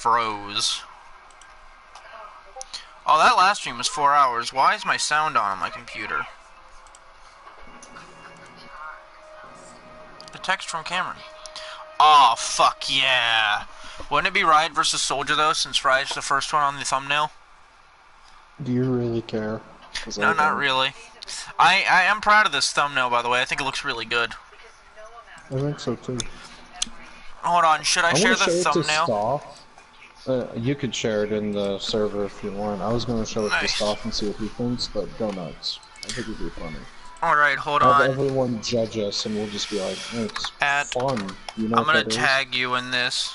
froze. Oh, that last stream was 4 hours. Why is my sound on my computer? The text from Cameron. Oh, fuck yeah. Wouldn't it be Riot versus Soldier, though, since Riot's the first one on the thumbnail? Do you really care? No, not really. I am proud of this thumbnail, by the way. I think it looks really good. I think so, too. Hold on, should I share the thumbnail? You could share it in the server if you want. I was going to show it to Stoff and see what he thinks, but go nuts. I think it'd be funny. Alright, hold on. Have everyone judge us and we'll just be like, oh, it's fun. You know I'm gonna tag you in this.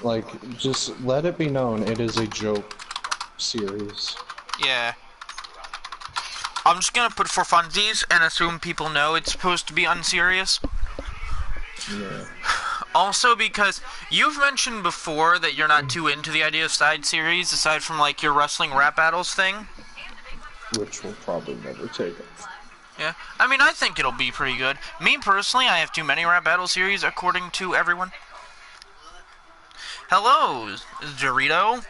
Like, just let it be known it is a joke series. Yeah. I'm just gonna put for funsies and assume people know it's supposed to be unserious. Yeah. Also because you've mentioned before that you're not too into the idea of side series, aside from like your wrestling rap battles thing. Which will probably never take off. Yeah. I mean, I think it'll be pretty good. Me personally, I have too many rap battle series according to everyone. Hello, Dorito.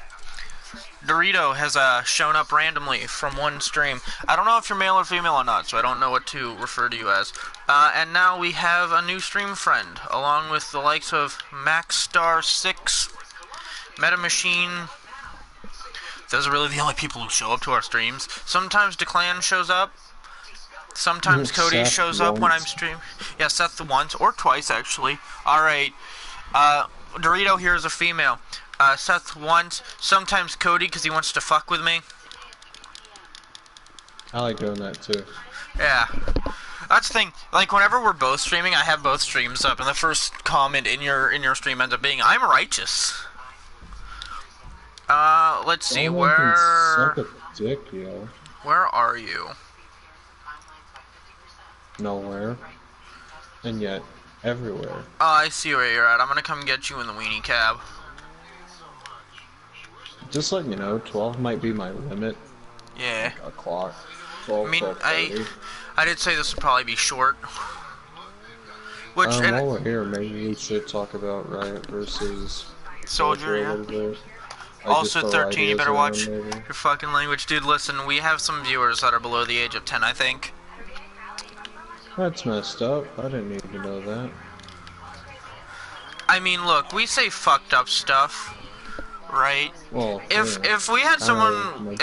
Dorito has shown up randomly from one stream. I don't know if you're male or female or not, so I don't know what to refer to you as. And now we have a new stream friend, along with the likes of MaxStar6, Meta Machine. Those are really the only people who show up to our streams. Sometimes Declan shows up. Sometimes Cody Seth shows up when I'm streaming. Yeah, Seth once, or twice actually. Alright, Dorito here is a female. Seth once, sometimes Cody because he wants to fuck with me. I like doing that too. Yeah. That's the thing, like whenever we're both streaming, I have both streams up, and the first comment in your stream ends up being, I'm righteous. Let's see, where... Suck a dick, yo. Where are you? Nowhere. And yet, everywhere. Oh, I see where you're at. I'm gonna come get you in the weenie cab. Just letting you know, 12 might be my limit. Yeah. Like a clock. 12, I mean, 12:30. I did say this would probably be short. Which, while we're here, maybe we should talk about Riot versus Soldier, a little bit. Also, 13, you better watch your fucking language. Dude, listen, we have some viewers that are below the age of 10, I think. That's messed up. I didn't need to know that. I mean, look, we say fucked up stuff, right? Well, if we had someone,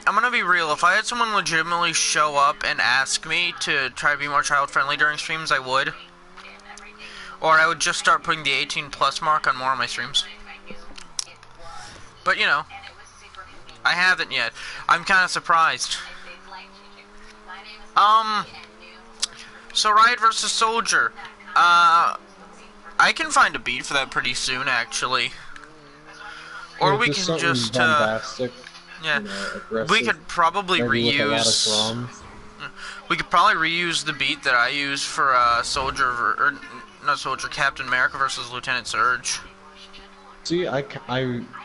I'm gonna be real, if I had someone legitimately show up and ask me to try to be more child-friendly during streams, I would. Or I would just start putting the 18+ mark on more of my streams. But, you know, I haven't yet. I'm kind of surprised. So Riot versus Soldier. I can find a beat for that pretty soon, actually. Or we can just, bombastic, yeah, you know, we could probably reuse... We could probably reuse the beat that I use for, Soldier, or not Soldier, Captain America versus Lieutenant Surge. See, I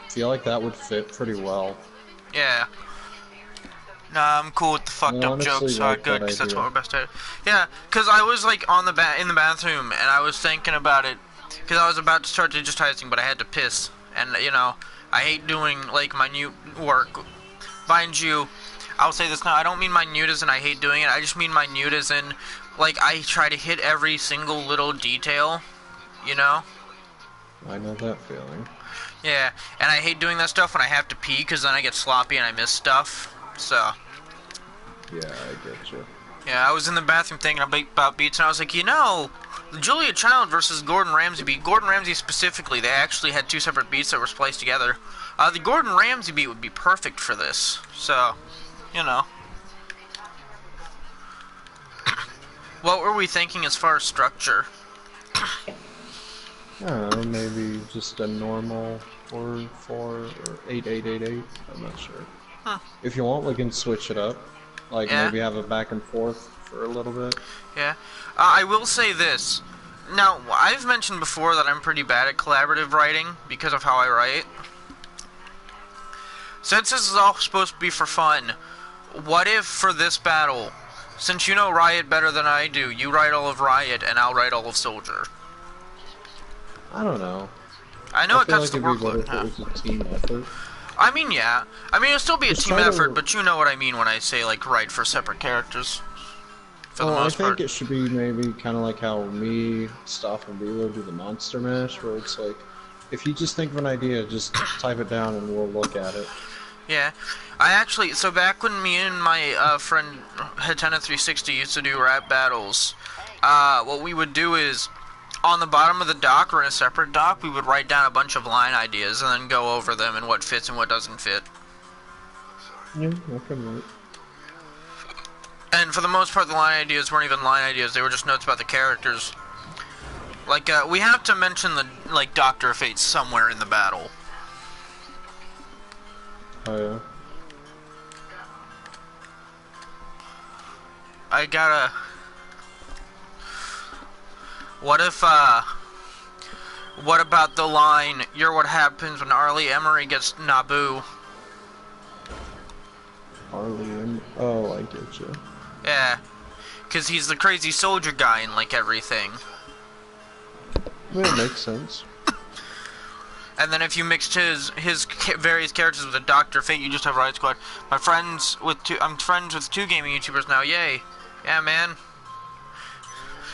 feel like that would fit pretty well. Yeah. Nah, I'm cool with the fucked up jokes, so good, because that's what we're best at. Yeah, because I was, like, in the bathroom, and I was thinking about it, because I was about to start digitizing, but I had to piss. And, you know, I hate doing, like, minute work. Mind you, I'll say this now, I don't mean minute as in I hate doing it, I just mean minute as in, like, I try to hit every single little detail, you know? I know that feeling. Yeah, and I hate doing that stuff when I have to pee, because then I get sloppy and I miss stuff, so... Yeah, I get you. Yeah, I was in the bathroom thinking about beats, and I was like, you know, the Julia Child versus Gordon Ramsay beat, Gordon Ramsay specifically, they actually had two separate beats that were spliced together. The Gordon Ramsay beat would be perfect for this, so, you know. What were we thinking as far as structure? I don't know, maybe just a normal 4-4 or 8-8-8-8. I'm not sure. Huh. If you want, we can switch it up. Like, maybe have a back and forth for a little bit. Yeah. I will say this. Now, I've mentioned before that I'm pretty bad at collaborative writing because of how I write. Since this is all supposed to be for fun, what if for this battle, Since you know Riot better than I do, you write all of Riot, and I'll write all of Soldier. I don't know. I know I it feel cuts like the it'd be better workload. if it was a team effort. I mean, yeah. I mean, it'll still be a Just team try effort, to... but you know what I mean when I say, like, write for separate characters. For the Well, I most part. think it should be maybe kind of like how me, Staff, and Reload do the Monster Mash, where it's like, if you just think of an idea, just type it down and we'll look at it. Yeah. I actually, so back when me and my friend Hatena360 used to do rap battles, what we would do is, on the bottom of the doc or in a separate doc, we would write down a bunch of line ideas and then go over them and what fits and what doesn't fit. Yeah, that can work. And for the most part, the line ideas weren't even line ideas, they were just notes about the characters. Like, we have to mention the, like, Doctor Fate somewhere in the battle. Oh, yeah. I gotta... What if, what about the line, "You're what happens when Arlie Emery gets Naboo"? Arlie, oh, I get you. Yeah. Because he's the crazy soldier guy in, like, everything. That makes sense. And then if you mixed his various characters with a Dr. Fate, you just have Riot Squad. I'm friends with two gaming YouTubers now, yay. Yeah, man.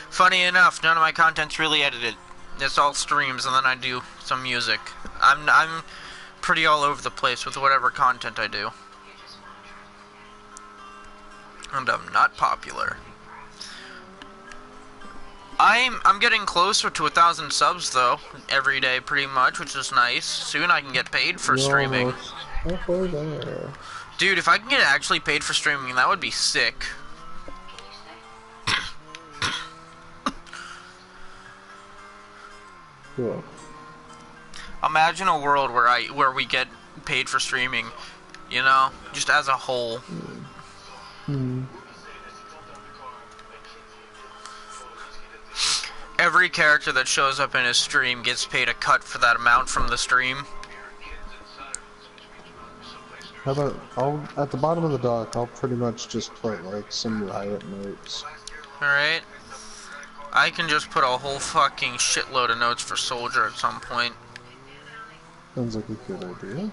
Funny enough, none of my content's really edited. It's all streams, and then I do some music. I'm pretty all over the place with whatever content I do. And I'm not popular. I'm getting closer to 1,000 subs though, every day pretty much, which is nice. Soon I can get paid for streaming. Halfway there. Dude, if I can get actually paid for streaming, that would be sick. Cool. Imagine a world where we get paid for streaming, you know, just as a whole. Every character that shows up in his stream gets paid a cut for that amount from the stream. How about, at the bottom of the doc, I'll pretty much just put, like, some Riot notes. Alright. I can just put a whole fucking shitload of notes for Soldier at some point. Sounds like a good idea.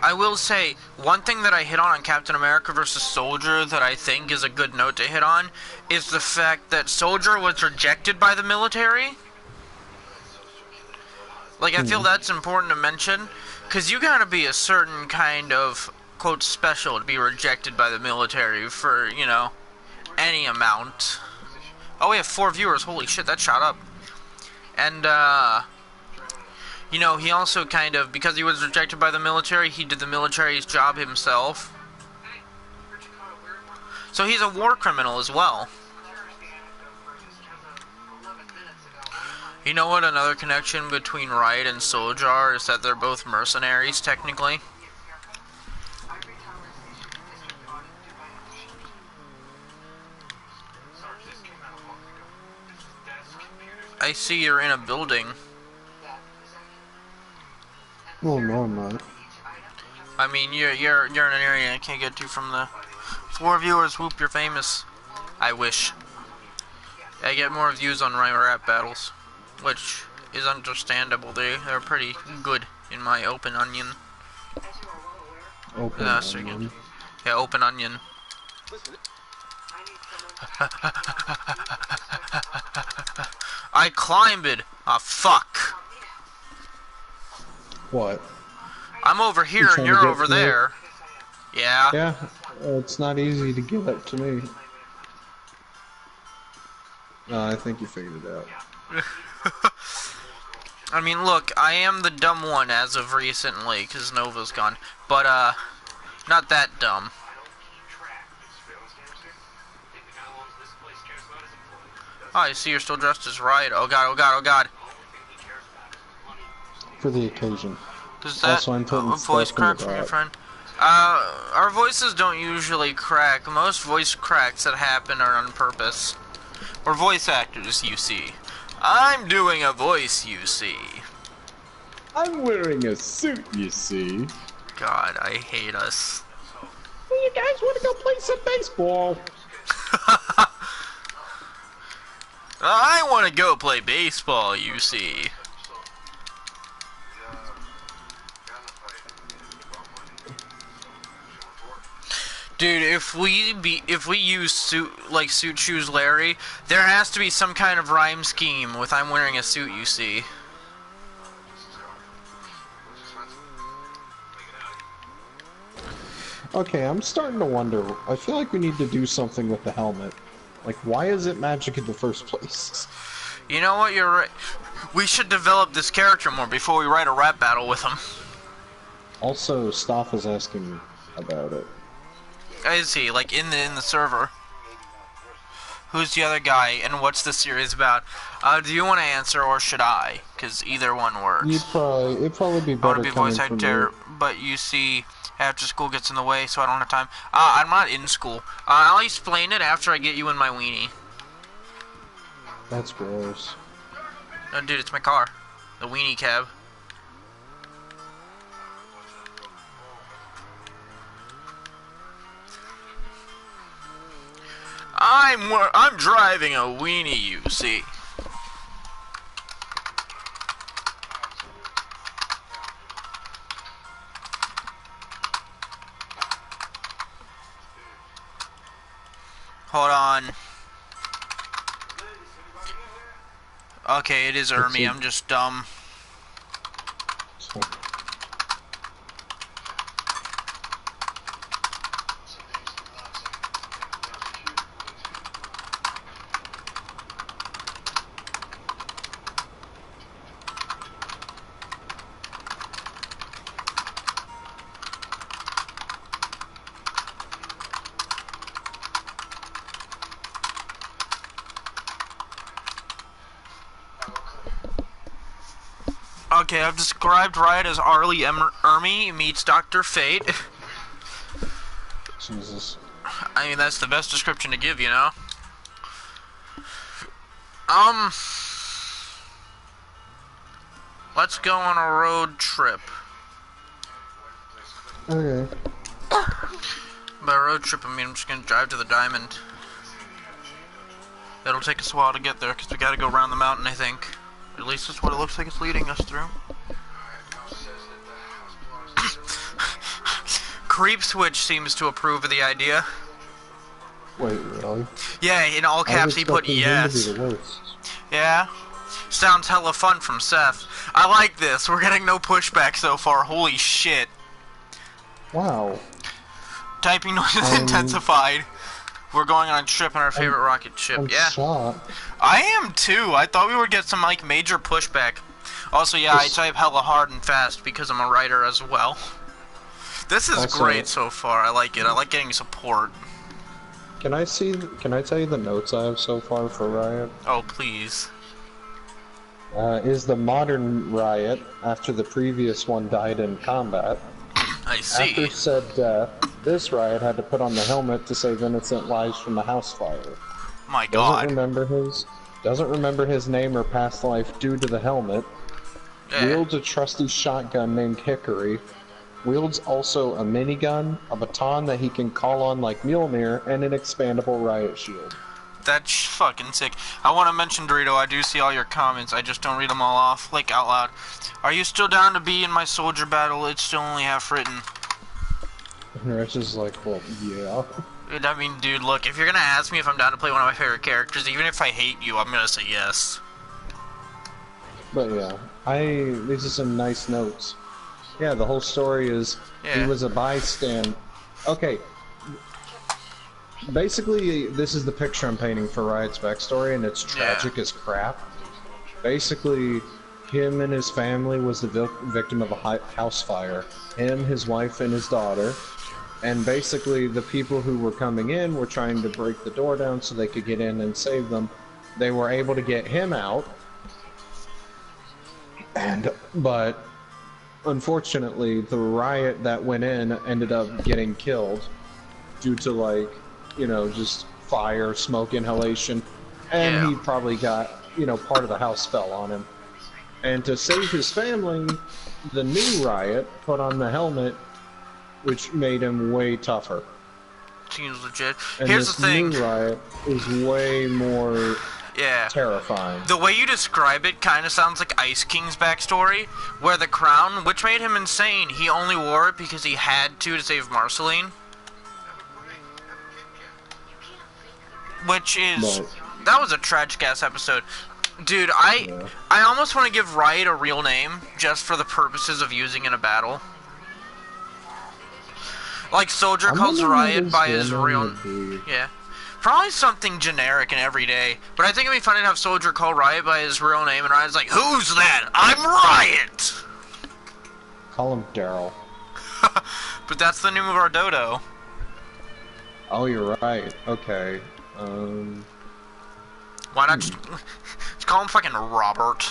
I will say, one thing that I hit on Captain America vs. Soldier that I think is a good note to hit on is the fact that Soldier was rejected by the military. Like, I feel that's important to mention, because you gotta be a certain kind of, quote, special to be rejected by the military for, you know, any amount. Oh, we have 4 viewers. Holy shit, that shot up. And, you know, he also kind of, because he was rejected by the military, he did the military's job himself. So he's a war criminal as well. You know what another connection between Riot and Soldier are is that they're both mercenaries, technically. I see you're in a building. Well, no, I'm not. I mean, you're in an area I can't get to from the 4 viewers. Whoop, you're famous. I wish. I get more views on rap battles, which is understandable. They're pretty good in my open onion. Open onion. Yeah, open onion. I climbed it. Ah, fuck. What? I'm over here and you're over there. Yeah. Yeah, it's not easy to get up to me. I think you figured it out. I mean, look, I am the dumb one as of recently, because Nova's gone. But, not that dumb. Oh, I see you're still dressed as Riot. Oh god, oh god, oh god. For the occasion. Does that also, I'm putting voice crack from your friend? Our voices don't usually crack. Most voice cracks that happen are on purpose. We're voice actors, you see. I'm doing a voice, you see. I'm wearing a suit, you see. God, I hate us. Well, you guys want to go play some baseball? I want to go play baseball, you see. Dude, if we use suit shoes Larry, there has to be some kind of rhyme scheme with I'm wearing a suit, you see. Okay, I'm starting to wonder. I feel like we need to do something with the helmet. Like, why is it magic in the first place? You know what, you're right. We should develop this character more before we write a rap battle with him. Also, Staff is asking me about it. Is he, like, in the server? Who's the other guy, and what's the series about? Do you want to answer, or should I? Because either one works. It'd probably be I better want to be coming voice from actor, but you see, after school gets in the way, so I don't have time. I'm not in school. I'll explain it after I get you in my weenie. That's gross. No, dude, it's my car. The weenie cab. I'm driving a weenie, you see. Hold on. Okay, it is Ermi. I'm just dumb. Okay, I've described Riot as Arlie Ermi meets Dr. Fate. Jesus. I mean, that's the best description to give, you know? Let's go on a road trip. Okay. By road trip, I mean I'm just gonna drive to the diamond. It'll take us a while to get there, because we gotta go around the mountain, I think. At least that's what it looks like it's leading us through. Creep Switch seems to approve of the idea. Wait, really? Yeah, in all caps he put yes. Yeah? Sounds hella fun from Seth. I like this. We're getting no pushback so far. Holy shit. Wow. Typing noise is intensified. We're going on a trip in our favorite rocket ship. I'm yeah. shocked. I am too. I thought we would get some like major pushback. Also, yeah, I type hella hard and fast because I'm a writer as well. This is Also, great so far. I like it. I like getting support. Can I tell you the notes I have so far for Riot? Oh, please. Is the modern Riot, after the previous one died in combat. I see. After said death, this Riot had to put on the helmet to save innocent lives from the house fire. My God. Doesn't remember his name or past life due to the helmet. Yeah. Wields a trusty shotgun named Hickory. Wields also a minigun, a baton that he can call on like Mjolnir, and an expandable riot shield. That's fucking sick. I want to mention, Dorito, I do see all your comments. I just don't read them all off, like, out loud. Are you still down to be in my soldier battle? It's still only half written. And Rich is like, well, yeah. I mean, dude, look, if you're gonna ask me if I'm down to play one of my favorite characters, even if I hate you, I'm gonna say yes. But yeah, these are some nice notes. Yeah, the whole story is he was a bystander. Okay. Basically, this is the picture I'm painting for Riot's backstory, and it's tragic as crap. Basically, him and his family was the victim of a house fire. Him, his wife, and his daughter. And basically, the people who were coming in were trying to break the door down so they could get in and save them. They were able to get him out. But unfortunately, the riot that went in ended up getting killed due to, like, you know, just fire, smoke inhalation, and he probably got, you know, part of the house fell on him. And to save his family, the new riot put on the helmet, which made him way tougher. seems legit. And Here's the thing. New Riot is way more terrifying. The way you describe it kind of sounds like Ice King's backstory, where the crown, which made him insane, he only wore it because he had to save Marceline. Which is... That was a tragic-ass episode. Dude, I almost want to give Riot a real name, just for the purposes of using in a battle. Like, Soldier calls Riot by his real... Yeah. Probably something generic and everyday. But I think it'd be funny to have Soldier call Riot by his real name, and Riot's like, "Who's that? I'm Riot!" Call him Daryl. But that's the name of our dodo. Oh, you're right. Okay. Why not just call him fucking Robert?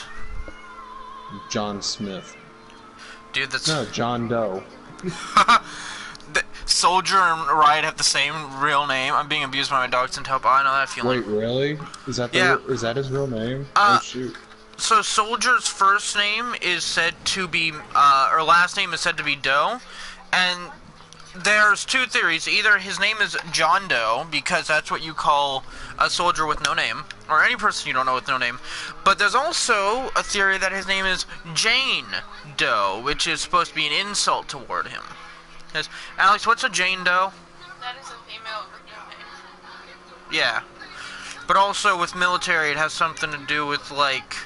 John Smith. Dude, that's... No, John Doe. Soldier and Riot have the same real name. I'm being abused by my dog since help. I know that feeling. Wait, really? Is that is that his real name? Oh shoot. So Soldier's first name is said to be, or last name is said to be Doe, and there's two theories. Either his name is John Doe, because that's what you call a soldier with no name, or any person you don't know with no name. But there's also a theory that his name is Jane Doe, which is supposed to be an insult toward him. Yes. Alex, what's a Jane Doe? That is a female with no name. Yeah. But also with military, it has something to do with, like...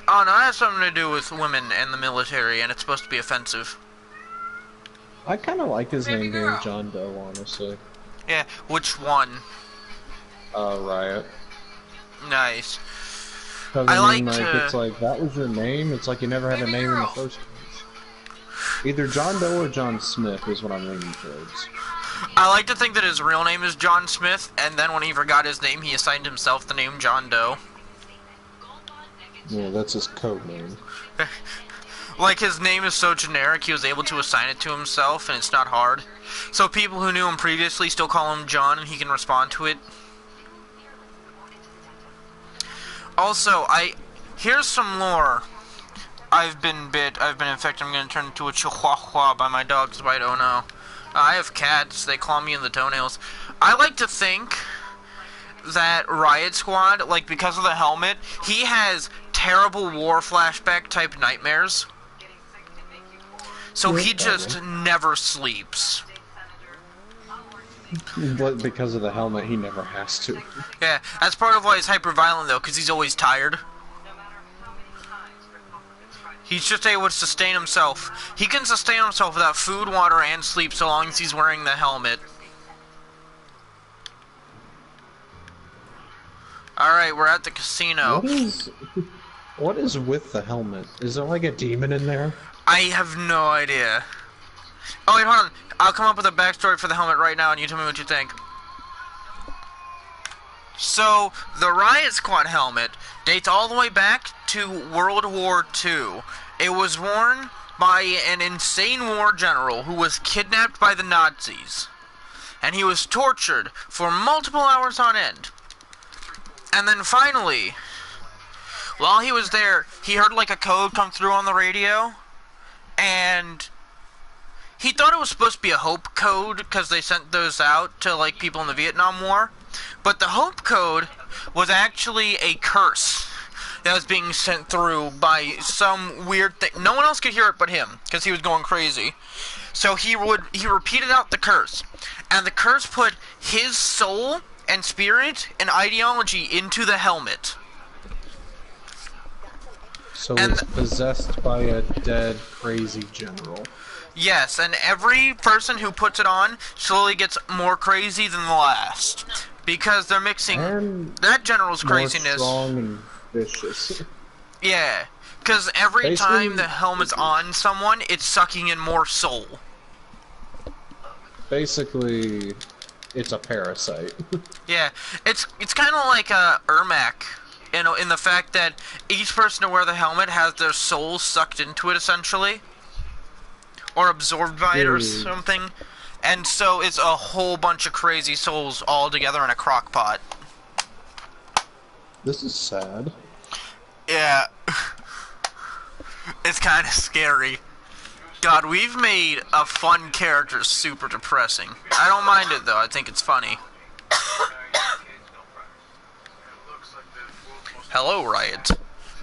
Oh, no, it has something to do with women and the military, and it's supposed to be offensive. I kind of like his name being John Doe, honestly. Yeah, which one? Riot. Nice. Because I mean, it's like, that was your name? It's like you never had a name in the first place. Either John Doe or John Smith is what I'm leaning towards. I like to think that his real name is John Smith, and then when he forgot his name, he assigned himself the name John Doe. Yeah, that's his code name. Like, his name is so generic, he was able to assign it to himself, and it's not hard. So people who knew him previously still call him John, and he can respond to it. Also, here's some lore. I've been bit, I've been infected, I'm gonna turn into a chihuahua by my dog's bite, oh no. I have cats, they claw me in the toenails. I like to think that Riot Squad, like, because of the helmet, he has terrible war flashback type nightmares. So he just never sleeps. But because of the helmet, he never has to. Yeah, that's part of why he's hyper violent though, because he's always tired. He's just able to sustain himself. He can sustain himself without food, water, and sleep so long as he's wearing the helmet. Alright, we're at the casino. What is with the helmet? Is there like a demon in there? I have no idea. Oh wait, hold on. I'll come up with a backstory for the helmet right now and you tell me what you think. So, the Riot Squad helmet dates all the way back to World War II. It was worn by an insane war general who was kidnapped by the Nazis. And he was tortured for multiple hours on end. And then finally, while he was there, he heard like a code come through on the radio. And he thought it was supposed to be a hope code because they sent those out to like people in the Vietnam War. But the hope code was actually a curse that was being sent through by some weird thing. No one else could hear it but him because he was going crazy. So he repeated out the curse. And the curse put his soul and spirit and ideology into the helmet. So it's possessed by a dead, crazy general. Yes, and every person who puts it on slowly gets more crazy than the last. Because they're mixing that general's craziness. More strong and vicious. Yeah, because every time the helmet's on someone, it's sucking in more soul. Basically, it's a parasite. Yeah, it's kind of like a Ermac, in the fact that each person to wear the helmet has their soul sucked into it, essentially. Or absorbed by it or something. And so it's a whole bunch of crazy souls all together in a crock pot. This is sad. Yeah. It's kind of scary. God, we've made a fun character super depressing. I don't mind it though. I think it's funny. Hello, Riot.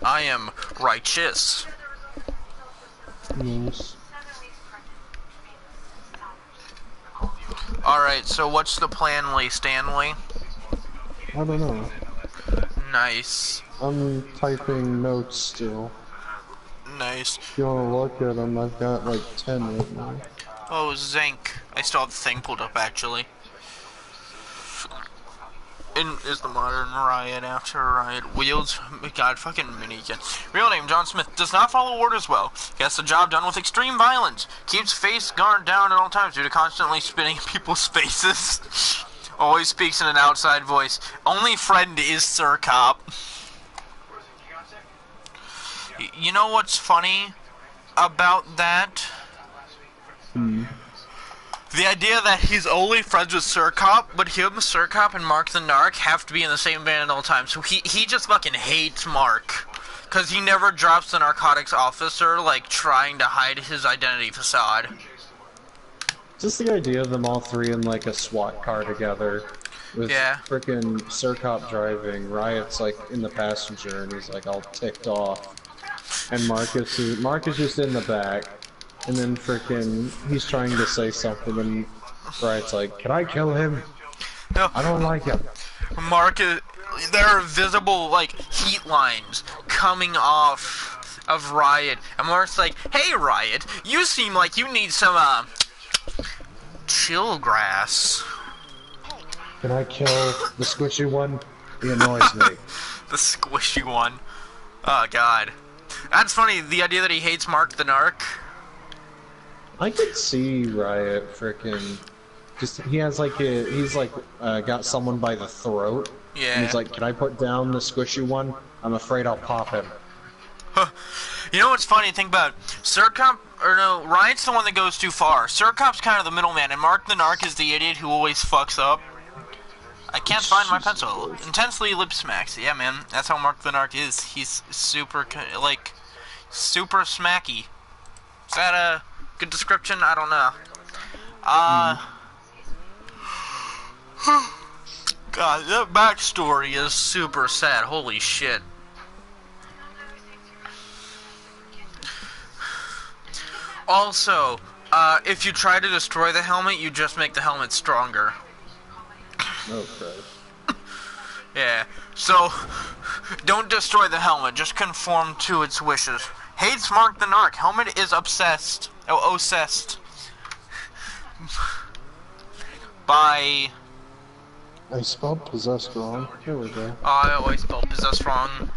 I am righteous. Yes. Alright, so what's the plan, Lee Stanley? I don't know. Nice. I'm typing notes still. Nice. If you wanna look at them, I've got like 10 right now. Oh, Zinc. I still have the thing pulled up, actually. Is the modern Riot after Riot wields God fucking minigun. Real name John Smith does not follow orders well. Gets the job done with extreme violence. Keeps face guard down at all times due to constantly spitting in people's faces. Always speaks in an outside voice. Only friend is Sir Cop. You know what's funny about that? The idea that he's only friends with Sir Cop, but him, Sir Cop, and Mark the Narc have to be in the same band at all times. So he just fucking hates Mark. Because he never drops the narcotics officer, like, trying to hide his identity facade. Just the idea of them all three in, like, a SWAT car together. With frickin' Sir Cop driving, Riot's, like, in the passenger, and he's, like, all ticked off. And Marcus is just in the back. And then frickin' he's trying to say something and Riot's like, can I kill him? No. I don't like him. Marcus, there are visible, like, heat lines coming off of Riot. And Mark's like, hey Riot, you seem like you need some, chill grass. Can I kill the squishy one? He annoys me. The squishy one. Oh god. That's funny, the idea that he hates Mark the Narc. I could see Riot frickin' just he has like got someone by the throat. Yeah. And he's like, can I put down the squishy one? I'm afraid I'll pop him. Huh. You know what's funny? Think about it. Sir Cop, or no, Riot's the one that goes too far. Sir Cop's kind of the middleman, and Mark the Narc is the idiot who always fucks up. I can't find my pencil. Intensely lip smacks. Yeah, man. That's how Mark the Narc is. He's super, like, super smacky. Is that a good description? I don't know. God, that backstory is super sad. Holy shit. Also, if you try to destroy the helmet, you just make the helmet stronger. Oh, Christ. Yeah, so, don't destroy the helmet, just conform to its wishes. Hates Mark the Narc. Helmet is obsessed. Oh, obsessed. By... I spelled possessed wrong. Here we go. Oh, I always spelled possessed wrong.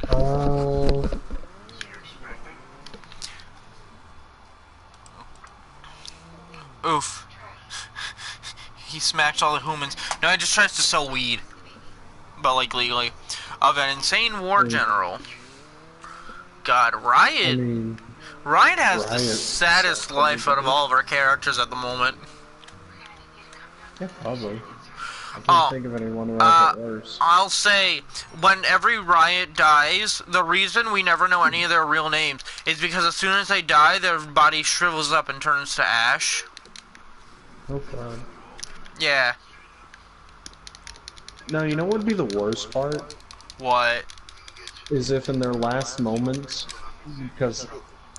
Oof. He smacked all the humans. No, he just tries to sell weed. But, like, legally. Of an insane war general. God, Riot... Riot has the saddest life out of all of our characters at the moment. Yeah, probably. I can't think of anyone who has it worse. I'll say, when every Riot dies, the reason we never know any of their real names is because as soon as they die, their body shrivels up and turns to ash. Oh god. Yeah. Now, you know what would be the worst part? What? Is if in their last moments, because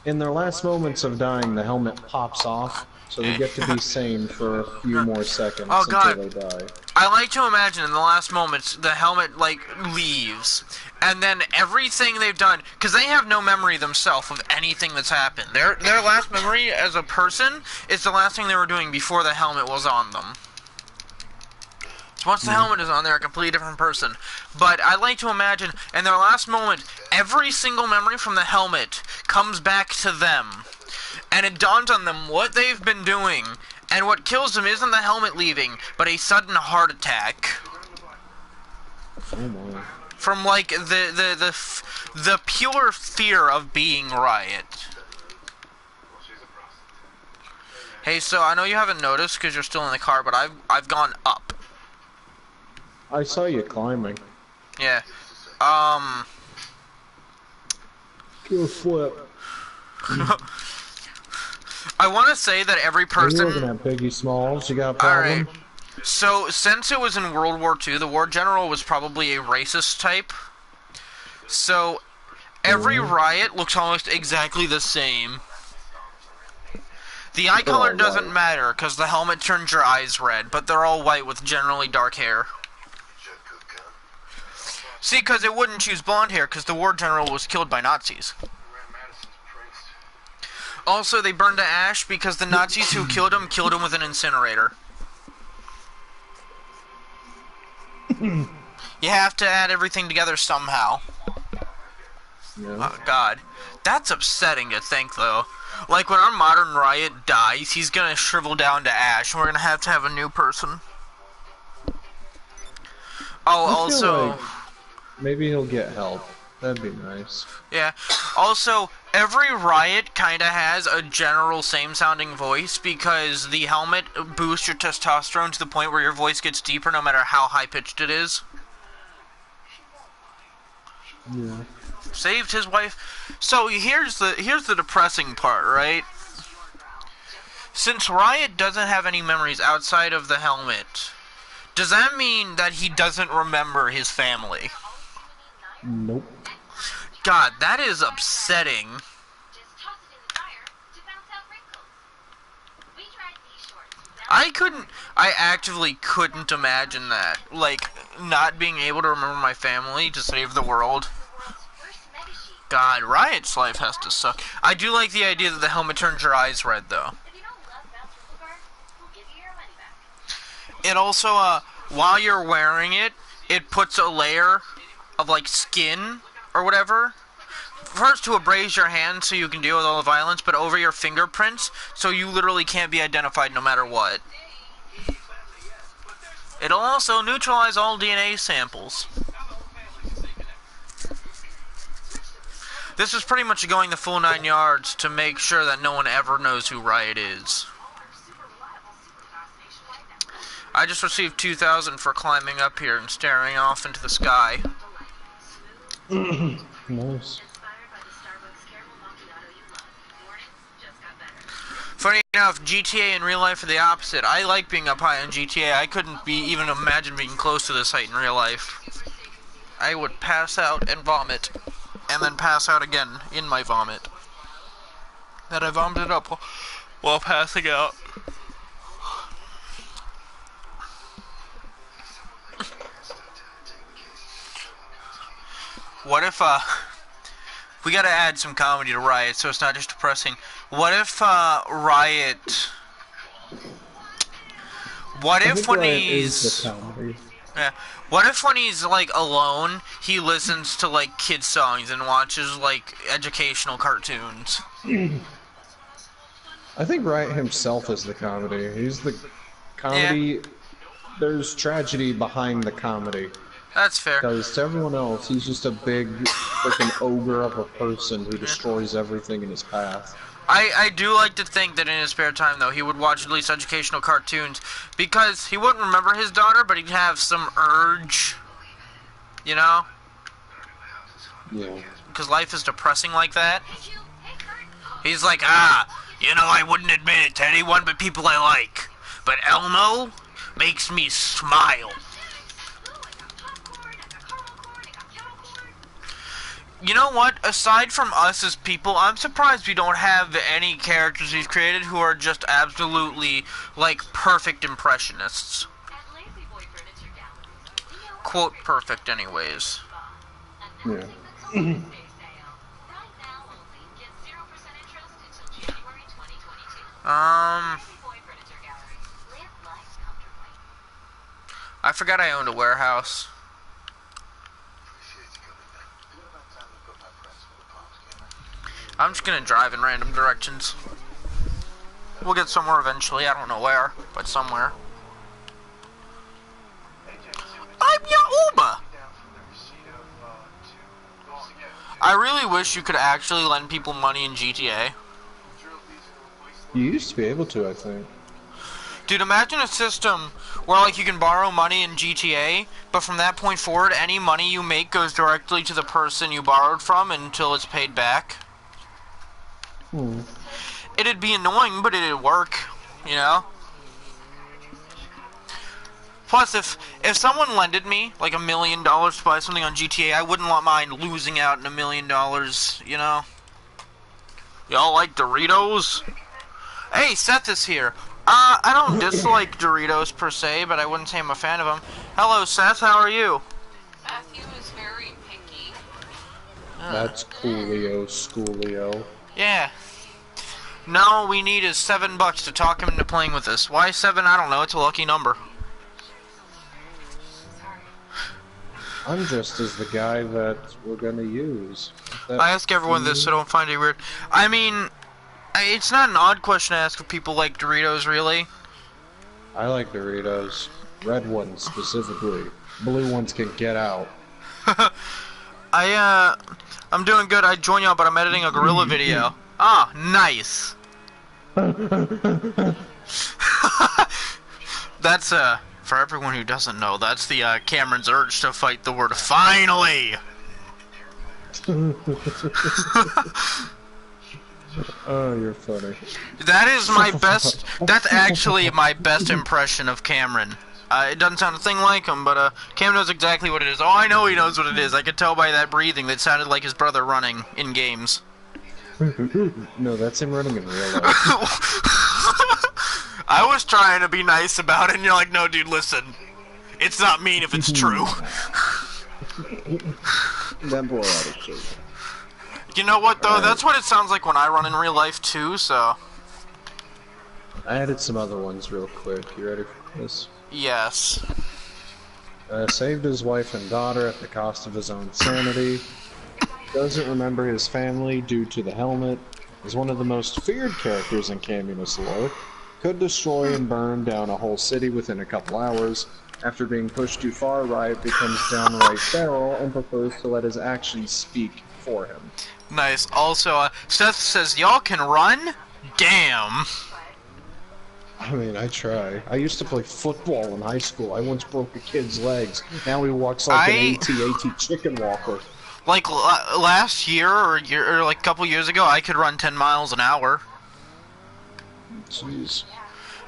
in their last moments of dying, the helmet pops off, so they get to be sane for a few more seconds until they die. I like to imagine in the last moments, the helmet, like, leaves, and then everything they've done, because they have no memory themselves of anything that's happened. Their last memory as a person is the last thing they were doing before the helmet was on them. So once the helmet is on, they're a completely different person. But I like to imagine, in their last moment, every single memory from the helmet comes back to them. And it dawns on them what they've been doing. And what kills them isn't the helmet leaving, but a sudden heart attack. Oh my. From, like, the pure fear of being Riot. Hey, so I know you haven't noticed because you're still in the car, but I've gone up. I saw you climbing. Yeah. Do a flip. I want to say that every person... You're looking at Biggie Smalls, you got a problem? Alright. So, since it was in World War II, the war general was probably a racist type. So, every riot looks almost exactly the same. The eye color doesn't matter, because the helmet turns your eyes red, but they're all white with generally dark hair. See, because it wouldn't choose blonde hair, because the war general was killed by Nazis. Also, they burned to ash because the Nazis who killed him with an incinerator. You have to add everything together somehow. Yeah. Oh, God. That's upsetting to think, though. Like, when our modern riot dies, he's gonna shrivel down to ash, and we're gonna have to have a new person. Oh, also... Like maybe he'll get help. That'd be nice. Yeah. Also, every riot kinda has a general same-sounding voice, because the helmet boosts your testosterone to the point where your voice gets deeper no matter how high-pitched it is. Yeah. Saved his wife. So here's the depressing part, right? Since Riot doesn't have any memories outside of the helmet, does that mean that he doesn't remember his family? Nope. God, that is upsetting. I actively couldn't imagine that. Like, not being able to remember my family to save the world. God, Riot's life has to suck. I do like the idea that the helmet turns your eyes red, though. It also, while you're wearing it, it puts a layer of, like, skin or whatever. First, to abrase your hands so you can deal with all the violence, but over your fingerprints, so you literally can't be identified no matter what. It'll also neutralize all DNA samples. This is pretty much going the full 9 yards to make sure that no one ever knows who Riot is. I just received 2,000 for climbing up here and staring off into the sky. Nice. Funny enough, GTA in real life are the opposite. I like being up high on GTA. I couldn't even imagine being close to this height in real life. I would pass out and vomit. And then pass out again in my vomit. That I vomited up while passing out. What if, we gotta add some comedy to Riot so it's not just depressing. What if, Riot... What if when he's... Yeah. What if when he's, like, alone, he listens to, like, kid songs and watches, like, educational cartoons? I think Riot himself is the comedy. He's the comedy... Yeah. There's tragedy behind the comedy. That's fair. Because to everyone else, he's just a big, freaking ogre of a person who destroys everything in his path. I do like to think that in his spare time, though, he would watch at least educational cartoons, because he wouldn't remember his daughter, but he'd have some urge, you know? Yeah. Because life is depressing like that. He's like, you know, I wouldn't admit it to anyone but people I like, but Elmo makes me smile. You know what? Aside from us as people, I'm surprised we don't have any characters he's created who are just absolutely, like, perfect impressionists. Quote perfect, anyways. Yeah. I forgot I owned a warehouse. I'm just gonna drive in random directions. We'll get somewhere eventually, I don't know where, but somewhere. I'm your Uber! I really wish you could actually lend people money in GTA. You used to be able to, I think. Dude, imagine a system where, like, you can borrow money in GTA, but from that point forward, any money you make goes directly to the person you borrowed from until it's paid back. it'd be annoying, but it'd work, you know? Plus, if someone lended me, like, $1 million to buy something on GTA, I wouldn't mind losing out in $1 million, you know? Y'all like Doritos? Hey, Seth is here. I don't dislike Doritos per se, but I wouldn't say I'm a fan of them. Hello, Seth, how are you? Matthew is very picky. That's coolio, schoolio. Yeah. No, all we need is $7 to talk him into playing with us. Why 7? I don't know, it's a lucky number. I'm just as the guy that we're gonna use. I ask everyone this, so don't find it weird. I mean, it's not an odd question to ask if people like Doritos, really. I like Doritos. Red ones, specifically. Blue ones can get out. I'm doing good. I'd join y'all, but I'm editing a gorilla video. Ah, nice. That's, for everyone who doesn't know, that's the, Cameron's urge to fight the word finally! Oh, you're funny. That is my best, that's actually my best impression of Cameron. It doesn't sound a thing like him, but, Cam knows exactly what it is. Oh, I know he knows what it is. I could tell by that breathing that sounded like his brother running in games. No, that's him running in real life. I was trying to be nice about it, and you're like, no, dude, listen. It's not mean if it's true. That boy attitude. You know what, though? That's what it sounds like when I run in real life, too, so... I added some other ones real quick. You ready for this? Yes. Saved his wife and daughter at the cost of his own sanity. Doesn't remember his family due to the helmet. Is one of the most feared characters in Communist lore. Could destroy and burn down a whole city within a couple hours. After being pushed too far, Riot becomes downright feral and prefers to let his actions speak for him. Nice. Also, Seth says, y'all can run? Damn. I mean, I try. I used to play football in high school. I once broke a kid's legs. Now he walks like an AT-AT chicken walker. Like, last year, or like a couple years ago, I could run 10 miles an hour. Jeez.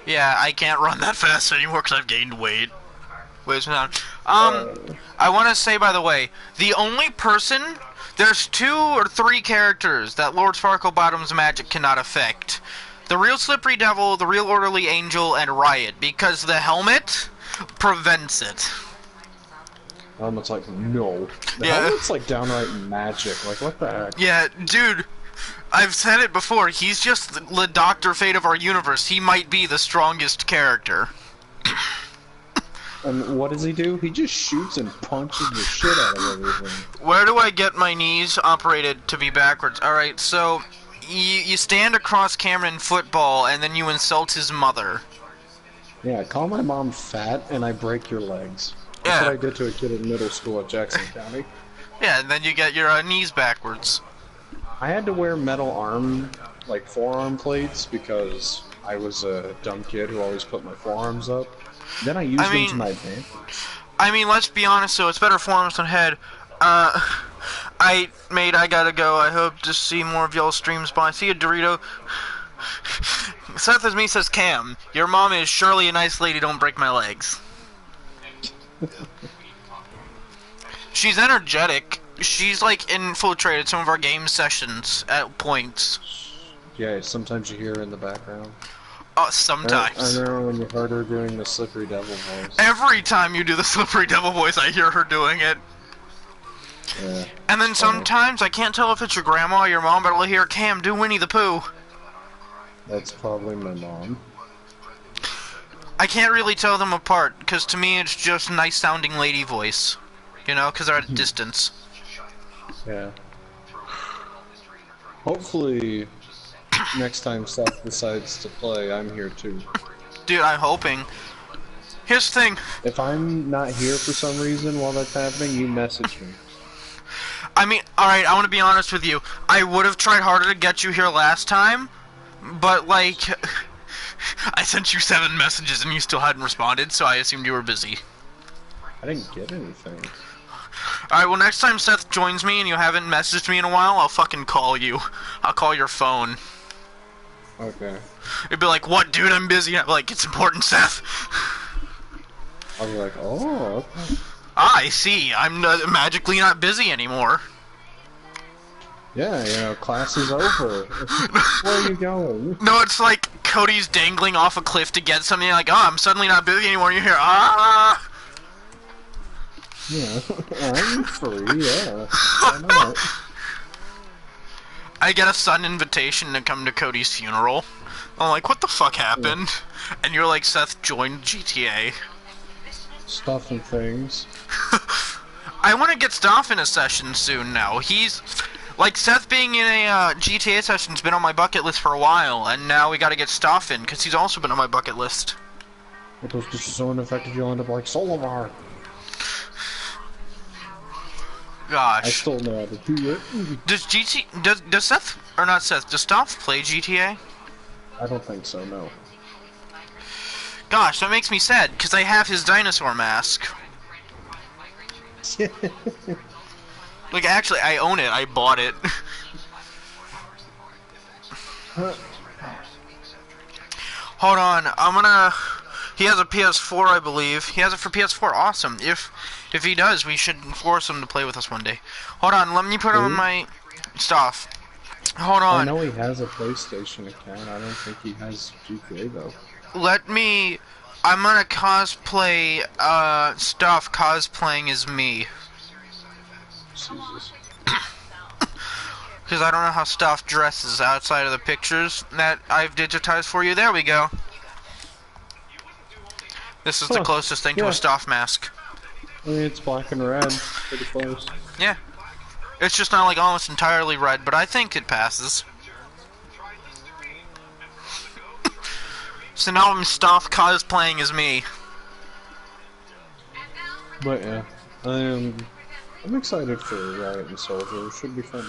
Yeah, I can't run that fast anymore because I've gained weight. Weighs me down. I want to say, by the way, the only person... There's 2 or 3 characters that Lord Sparklebottom's magic cannot affect. The real Slippery Devil, the real Orderly Angel, and Riot, because the helmet prevents it. Helmet's like, no. The helmet's like downright magic. Like, what the heck? Yeah, dude, I've said it before. He's just the Dr. Fate of our universe. He might be the strongest character. And what does he do? He just shoots and punches the shit out of everything. Where do I get my knees operated to be backwards? Alright, so... You stand across Cameron in football, and then you insult his mother. Yeah, call my mom fat, and I break your legs. That's what I did to a kid in middle school at Jackson County. Yeah, and then you get your knees backwards. I had to wear metal like forearm plates, because I was a dumb kid who always put my forearms up. Then I used them to my advantage. I mean, let's be honest, though, it's better forearms than head. Mate, I gotta go. I hope to see more of y'all's streams. Bye. See you, Dorito. Seth as me says, Cam, your mom is surely a nice lady. Don't break my legs. She's energetic. She's, like, infiltrated some of our game sessions at points. Yeah, sometimes you hear her in the background. Oh, sometimes. I remember when you heard her doing the Slippery Devil voice. Every time you do the Slippery Devil voice, I hear her doing it. Yeah. And then sometimes, I can't tell if it's your grandma or your mom, but I'll hear Cam do Winnie the Pooh. That's probably my mom. I can't really tell them apart, because to me it's just nice-sounding lady voice. You know, because they're at a distance. Yeah. Hopefully, next time Seth decides to play, I'm here too. Dude, I'm hoping. Here's the thing. If I'm not here for some reason while that's happening, you message me. I mean, alright, I want to be honest with you. I would have tried harder to get you here last time, but, like, I sent you 7 messages and you still hadn't responded, so I assumed you were busy. I didn't get anything. Alright, well, next time Seth joins me and you haven't messaged me in a while, I'll fucking call you. I'll call your phone. Okay. It'd be like, what, dude? I'm busy. I'm like, it's important, Seth. I was like, oh, okay. Ah, I see. I'm magically not busy anymore. Yeah, you know, class is over. Where are you going? No, it's like Cody's dangling off a cliff to get something. Like, oh, I'm suddenly not busy anymore. You're here. Ah. Yeah, I'm free. Yeah, why not? I get a sudden invitation to come to Cody's funeral. I'm like, what the fuck happened? Yeah. And you're like, Seth joined GTA. Stuff and things. I want to get Stoff in a session soon now. He's... Like, Seth being in a GTA session's been on my bucket list for a while, and now we gotta get Stoff in, because he's also been on my bucket list. If those just so ineffective, you'll end up like Solimar. Gosh. I still know how to do it. Does Seth, or not Seth, does Stoff play GTA? I don't think so, no. Gosh, that makes me sad, because I have his dinosaur mask. Like, actually, I own it. I bought it. Hold on. I'm gonna... He has a PS4, I believe. He has it for PS4. Awesome. If he does, we should force him to play with us one day. Hold on. Let me put on my stuff. Hold on. I know he has a PlayStation account. I don't think he has GTA, though. Let me... I'm gonna cosplay, stuff cosplaying as me. Jesus. Because I don't know how stuff dresses outside of the pictures that I've digitized for you. There we go. This is the closest thing to a stuff mask. I mean, it's black and red. Pretty close. Yeah. It's just not like almost entirely red, but I think it passes. So now I'm stuff cosplaying as me. But yeah, I'm excited for Riot and Soldier. It should be fun.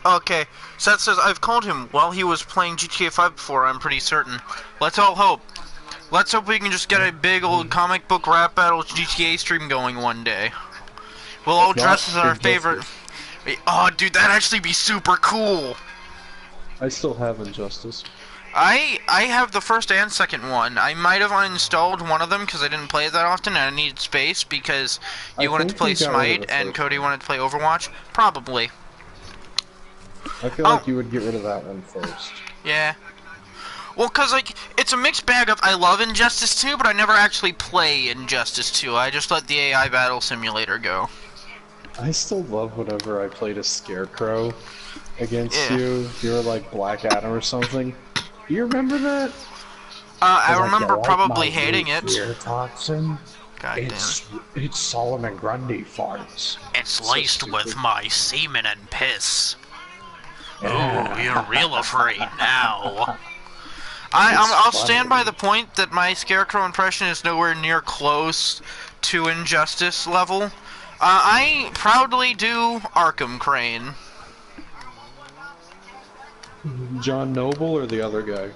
Okay, Seth says, I've called him while he was playing GTA 5 before, I'm pretty certain. Let's all hope. Let's hope we can just get a big old comic book rap battle GTA stream going one day. We'll all dress as our favorite... Oh, dude, that'd actually be super cool! I still have Injustice. I have the first and second one. I might have uninstalled one of them because I didn't play it that often and I needed space because you wanted to play Smite and Cody wanted to play Overwatch. Probably. I feel like you would get rid of that one first. Yeah. Well, because, like, it's a mixed bag of I love Injustice 2, but I never actually play Injustice 2. I just let the AI Battle Simulator go. I still love whenever I played a Scarecrow against you. You were like Black Adam or something. Do you remember that? I remember probably hating it. Toxin? God damn it. It's Solomon Grundy farts. It's laced with my semen and piss. Oh, you're real afraid now. I'll stand by the point that my Scarecrow impression is nowhere near close to Injustice level. I proudly do Arkham Crane. John Noble or the other guy?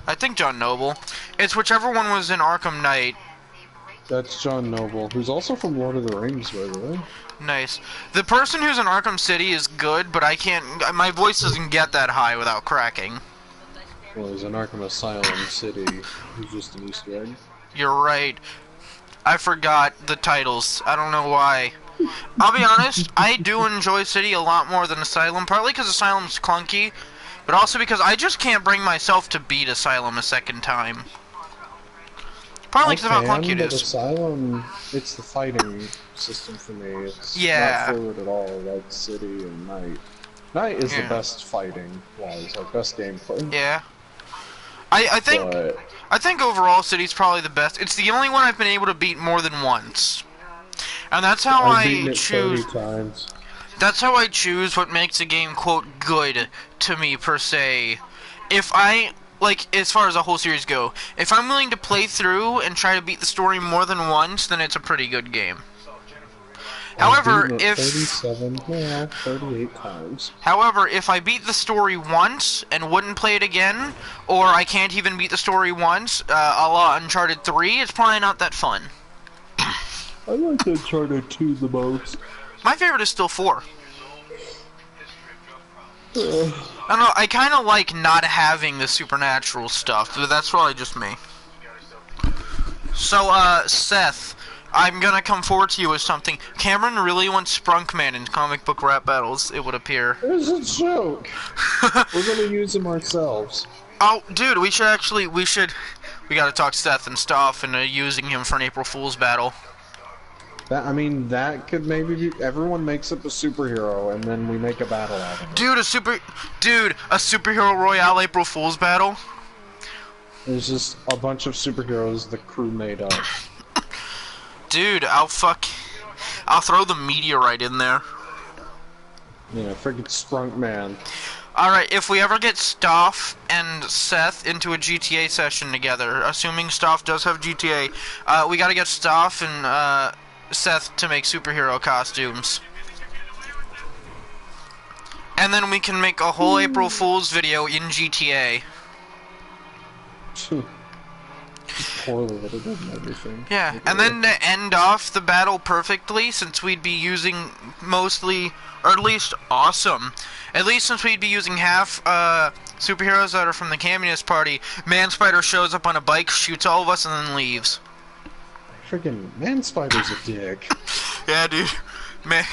I think John Noble. It's whichever one was in Arkham Knight. That's John Noble, who's also from Lord of the Rings, by the way. Nice. The person who's in Arkham City is good, but I can't... My voice doesn't get that high without cracking. Well, he's in Arkham Asylum City. He's just an Easter egg. You're right. I forgot the titles. I don't know why. I'll be honest, I do enjoy City a lot more than Asylum, partly because Asylum's clunky, but also because I just can't bring myself to beat Asylum a second time. Partly because of how clunky it is. Asylum, it's the fighting system for me. It's not fluid at all, like City and Knight. Knight is the best fighting-wise, like best gameplay. Yeah. I think overall City's probably the best. It's the only one I've been able to beat more than once. And that's how I choose. 30 times. That's how I choose what makes a game, quote, good to me, per se. If I, like, as far as the whole series go, if I'm willing to play through and try to beat the story more than once, then it's a pretty good game. However, if 38 times. However, if I beat the story once and wouldn't play it again, or I can't even beat the story once, a la Uncharted 3, it's probably not that fun. I like Uncharted 2 the most. My favorite is still 4. I don't know, I kind of like not having the supernatural stuff, but that's probably just me. So, Seth, I'm gonna come forward to you with something. Cameron really wants Sprunkman in comic book rap battles, it would appear. It's a joke. We're gonna use him ourselves. Oh, dude, we gotta talk Seth and stuff, and using him for an April Fool's battle. That could maybe be... Everyone makes up a superhero, and then we make a battle out of it. Dude, a superhero Royale April Fool's battle? There's just a bunch of superheroes the crew made up. Dude, I'll throw the meteorite in there. Yeah, freaking Sprunk Man. Alright, if we ever get Stoff and Seth into a GTA session together, assuming Stoff does have GTA, we gotta get Stoff and, Seth to make superhero costumes. And then we can make a whole April Fool's video in GTA. Poorly edited and everything. Yeah, and then to end off the battle perfectly, since we'd be using mostly, or at least since we'd be using half superheroes that are from the Communist Party, Man Spider shows up on a bike, shoots all of us, and then leaves. Freaking Man Spider's a dick. Yeah, dude. Man,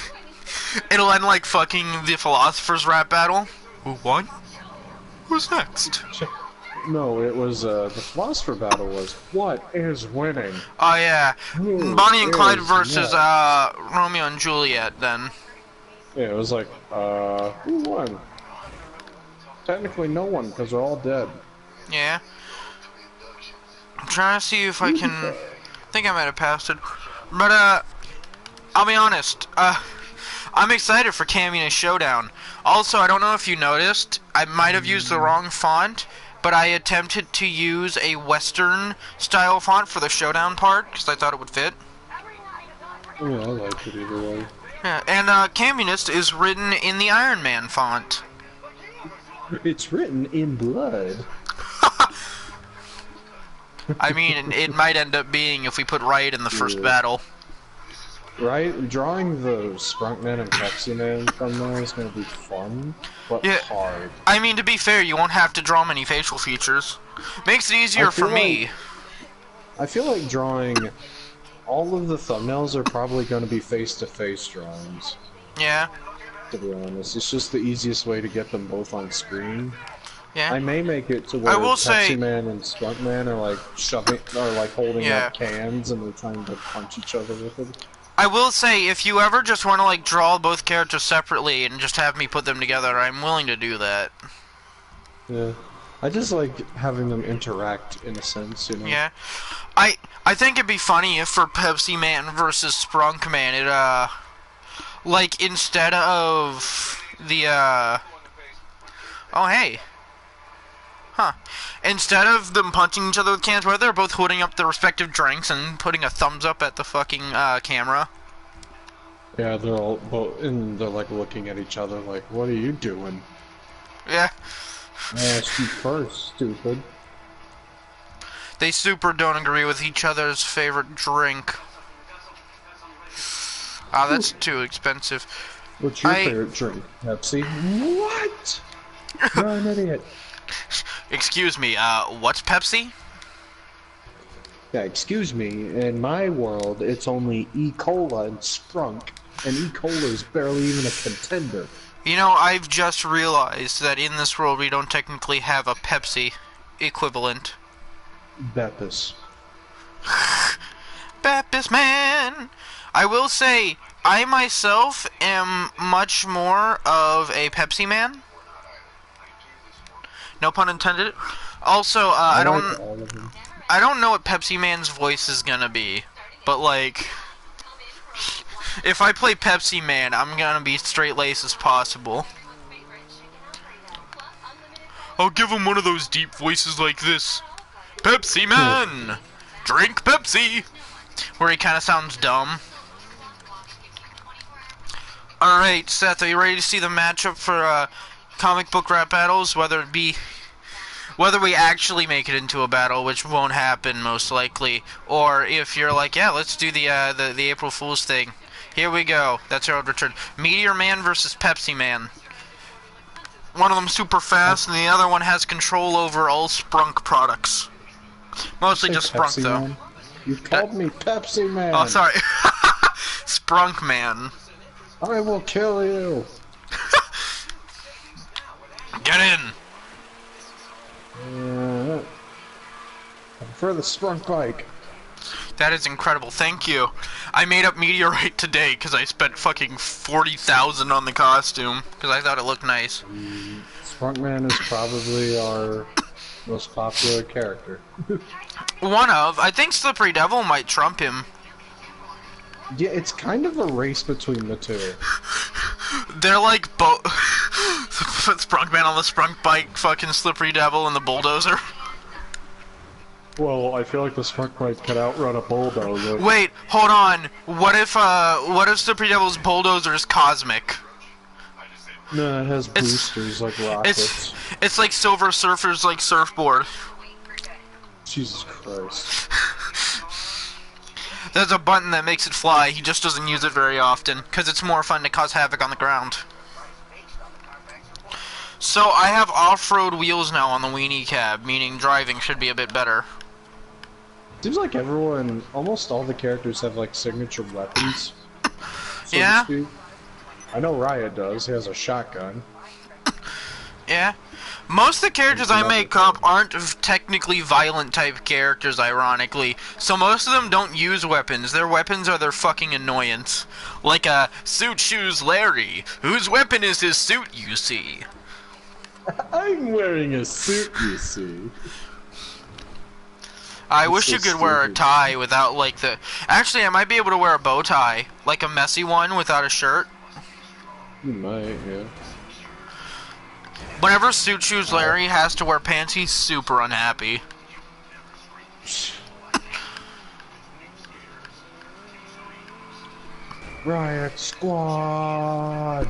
it'll end like fucking the Philosopher's Rap battle. Who won? Who's next? No, it was, the Philosopher battle was, what is winning? Oh, yeah. Who Bonnie and Clyde is versus, next? Romeo and Juliet, then. Yeah, it was like, who won? Technically no one, because they're all dead. Yeah. I'm trying to see if I can... I think I might have passed it. But, I'll be honest. I'm excited for Communist Showdown. Also, I don't know if you noticed, I might have used the wrong font, but I attempted to use a Western-style font for the Showdown part, because I thought it would fit. Yeah, I liked it either way. Yeah, and, Communist is written in the Iron Man font. It's written in blood. I mean, it might end up being if we put Riot in the first battle. Right? Drawing the Sprunkman and Pepsi Man from there is going to be fun, but hard. I mean, to be fair, you won't have to draw many facial features. Makes it easier for me. I feel like drawing... All of the thumbnails are probably going to be face-to-face drawings. Yeah. To be honest, it's just the easiest way to get them both on screen. Yeah. I may make it to where Pepsi Man and Spunk Man are like shoving, or like holding up cans and they're trying to punch each other with it. I will say, if you ever just want to like draw both characters separately and just have me put them together, I'm willing to do that. Yeah. I just like having them interact in a sense, you know? Yeah. I think it'd be funny if for Pepsi Man versus Sprunk Man, it, like, instead of the, oh, hey. Huh. Instead of them punching each other with cans, where they're both holding up their respective drinks and putting a thumbs up at the fucking, camera. Yeah, they're all both, and they're like looking at each other like, what are you doing? Yeah. I asked you first, stupid. They super don't agree with each other's favorite drink. Ah, that's too expensive. What's your favorite drink? Pepsi? What? You're an idiot. Excuse me, what's Pepsi? Yeah, excuse me. In my world, it's only E. Cola and Sprunk, and E. Cola is barely even a contender. You know, I've just realized that in this world we don't technically have a Pepsi equivalent. Beppis. Beppis man! I will say, I myself am much more of a Pepsi man. No pun intended. Also, I don't know what Pepsi Man's voice is gonna be, but like, if I play Pepsi Man, I'm gonna be straight laced as possible. I'll give him one of those deep voices like this. Pepsi Man! Drink Pepsi! Where he kinda sounds dumb. Alright, Seth, are you ready to see the matchup for, comic book rap battles? Whether we actually make it into a battle, which won't happen most likely, or if you're like, yeah, let's do the April Fool's thing. Here we go. That's our return. Meteor Man versus Pepsi Man. One of them super fast, and the other one has control over all Sprunk products. Mostly just Sprunk, Pepsi though. Man? You called me Pepsi Man! Oh, sorry. Sprunk Man. I will kill you! Get in! I prefer the Sprunk bike. That is incredible, thank you. I made up Meteorite today because I spent fucking 40,000 on the costume because I thought it looked nice. Sprunkman is probably our most popular character. One of. I think Slippery Devil might trump him. Yeah, it's kind of a race between the two. They're like both Sprunkman on the Sprunk bike, fucking Slippery Devil and the bulldozer. Well, I feel like the Sprunk bike could outrun a bulldozer. Wait, hold on. What if Slippery Devil's bulldozer is cosmic? No, it has boosters like rockets. It's like Silver Surfer's like surfboard. Jesus Christ. There's a button that makes it fly, he just doesn't use it very often, because it's more fun to cause havoc on the ground. So I have off-road wheels now on the weenie cab, meaning driving should be a bit better. Seems like everyone, almost all the characters have like signature weapons. So yeah? to speak. I know Riot does, he has a shotgun. Yeah. Most of the characters I make up aren't technically violent type characters, ironically. So most of them don't use weapons. Their weapons are their fucking annoyance. Like Suit Shoes Larry, whose weapon is his suit, you see. I'm wearing a suit, you see. I wish you could wear a tie without like the... Actually, I might be able to wear a bow tie. Like a messy one without a shirt. You might, yeah. Whenever Suit Shoes Larry has to wear pants, he's super unhappy. Riot Squad!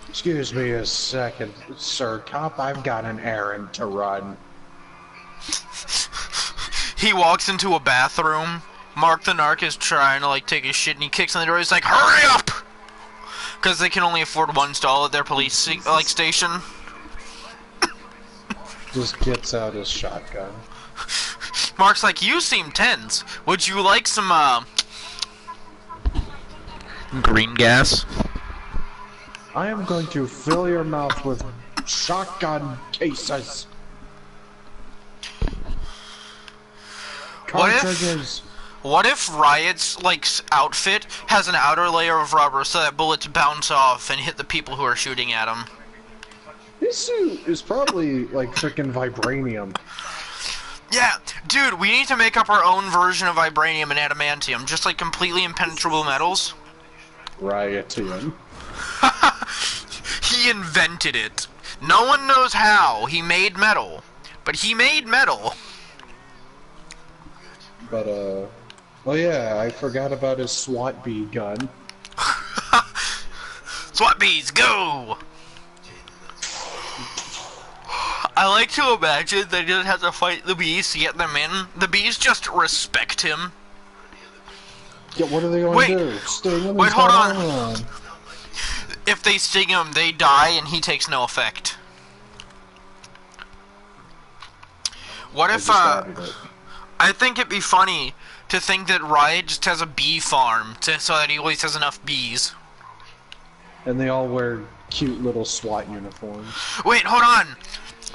Excuse me a second, Sir Cop, I've got an errand to run. He walks into a bathroom. Mark the Narc is trying to like take a shit and he kicks on the door. He's like, hurry up! Because they can only afford one stall at their police like station. Just gets out his shotgun. Mark's like, you seem tense. Would you like some green gas? I am going to fill your mouth with shotgun cases. Cartridges. What if Riot's like outfit has an outer layer of rubber so that bullets bounce off and hit the people who are shooting at him? His suit is probably like freaking vibranium. Yeah, dude, we need to make up our own version of vibranium and adamantium, just like completely impenetrable metals. Riotium. He invented it. No one knows how he made metal, but he made metal. But oh yeah, I forgot about his SWAT bee gun. SWAT bees, go! I like to imagine that he doesn't have to fight the bees to get them in. The bees just respect him. Yeah, what are they going to do? Sting him? Wait, hold on. If they sting him, they die and he takes no effect. What if, I think it'd be funny to think that Riot just has a bee farm so that he always has enough bees. And they all wear cute little SWAT uniforms. Wait, hold on.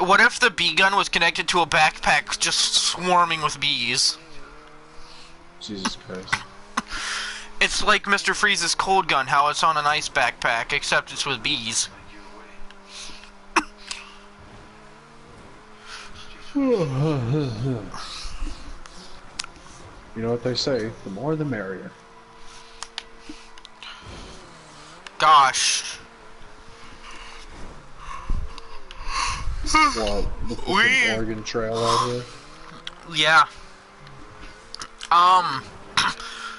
What if the bee gun was connected to a backpack just swarming with bees? Jesus Christ. It's like Mr. Freeze's cold gun, how it's on an ice backpack, except it's with bees. You know what they say, the more the merrier. Gosh. What, the fucking Oregon Trail out here? Yeah.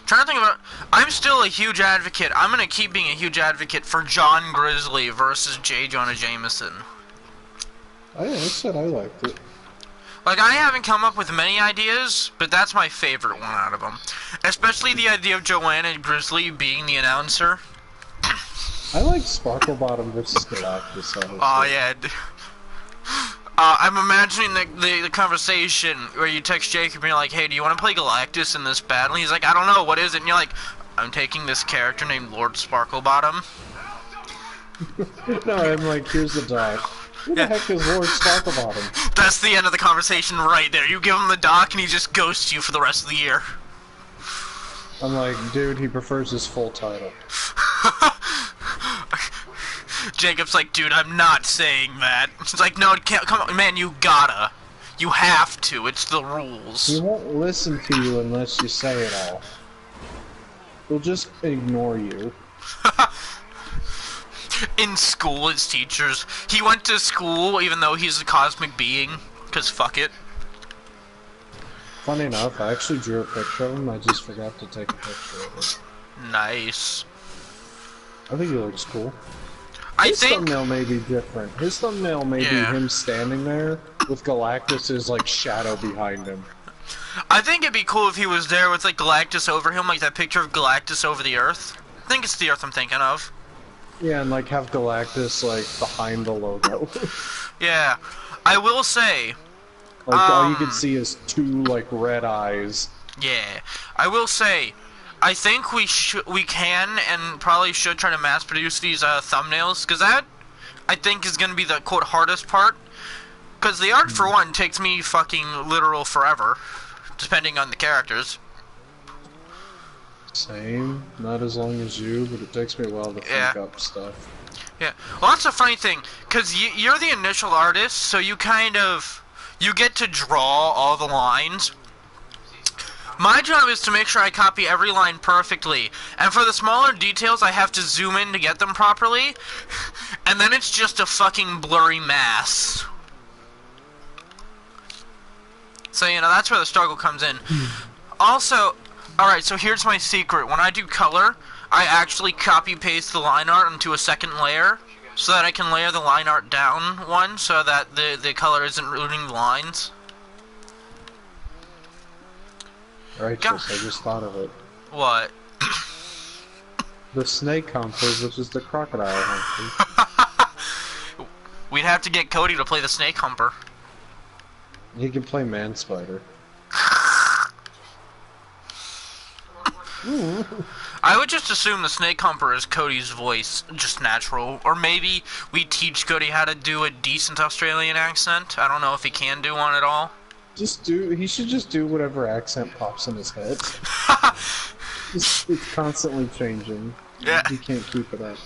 Trying to think about. I'm still a huge advocate. I'm gonna keep being a huge advocate for John Grizzly versus J. Jonah Jameson. I said I liked it. Like, I haven't come up with many ideas, but that's my favorite one out of them. Especially the idea of Joanna Grizzly being the announcer. I like Sparkle Bottom versus Galactus. Honestly. Oh yeah. I'm imagining the conversation where you text Jacob and you're like, hey, do you want to play Galactus in this battle? And he's like, I don't know, what is it? And you're like, I'm taking this character named Lord Sparklebottom. No, I'm like, here's the doc. Who the heck is Lord Sparklebottom? That's the end of the conversation right there. You give him the doc and he just ghosts you for the rest of the year. I'm like, dude, he prefers his full title. Jacob's like, dude, I'm not saying that. He's like, no, it can't, come on, man, you gotta. You have to, it's the rules. He won't listen to you unless you say it all. He'll just ignore you. In school, his teachers. He went to school even though he's a cosmic being, because fuck it. Funny enough, I actually drew a picture of him, I just forgot to take a picture of it. Nice. I think he looks cool. His thumbnail may be different. His thumbnail may be him standing there with Galactus's like shadow behind him. I think it'd be cool if he was there with like Galactus over him, like that picture of Galactus over the Earth. I think it's the Earth I'm thinking of. Yeah, and like have Galactus like behind the logo. Yeah, I will say. Like all you can see is two like red eyes. Yeah, I will say. I think we can and probably should try to mass produce these thumbnails, because that I think is going to be the quote hardest part. Because the art for one takes me fucking literal forever, depending on the characters. Same, not as long as you, but it takes me a while to think up stuff. Yeah, well that's a funny thing, because you're the initial artist, so you you get to draw all the lines. My job is to make sure I copy every line perfectly, and for the smaller details I have to zoom in to get them properly, and then it's just a fucking blurry mass. So, you know, that's where the struggle comes in. Also, alright, so here's my secret. When I do color, I actually copy-paste the line art into a second layer, so that I can layer the line art down one, so that the color isn't ruining the lines. Righteous, I just thought of it. What? The snake humper versus the crocodile humper. We'd have to get Cody to play the snake humper. He can play man spider. I would just assume the snake humper is Cody's voice, just natural. Or maybe we teach Cody how to do a decent Australian accent. I don't know if he can do one at all. He should just do whatever accent pops in his head. It's constantly changing. Yeah. He can't keep it up.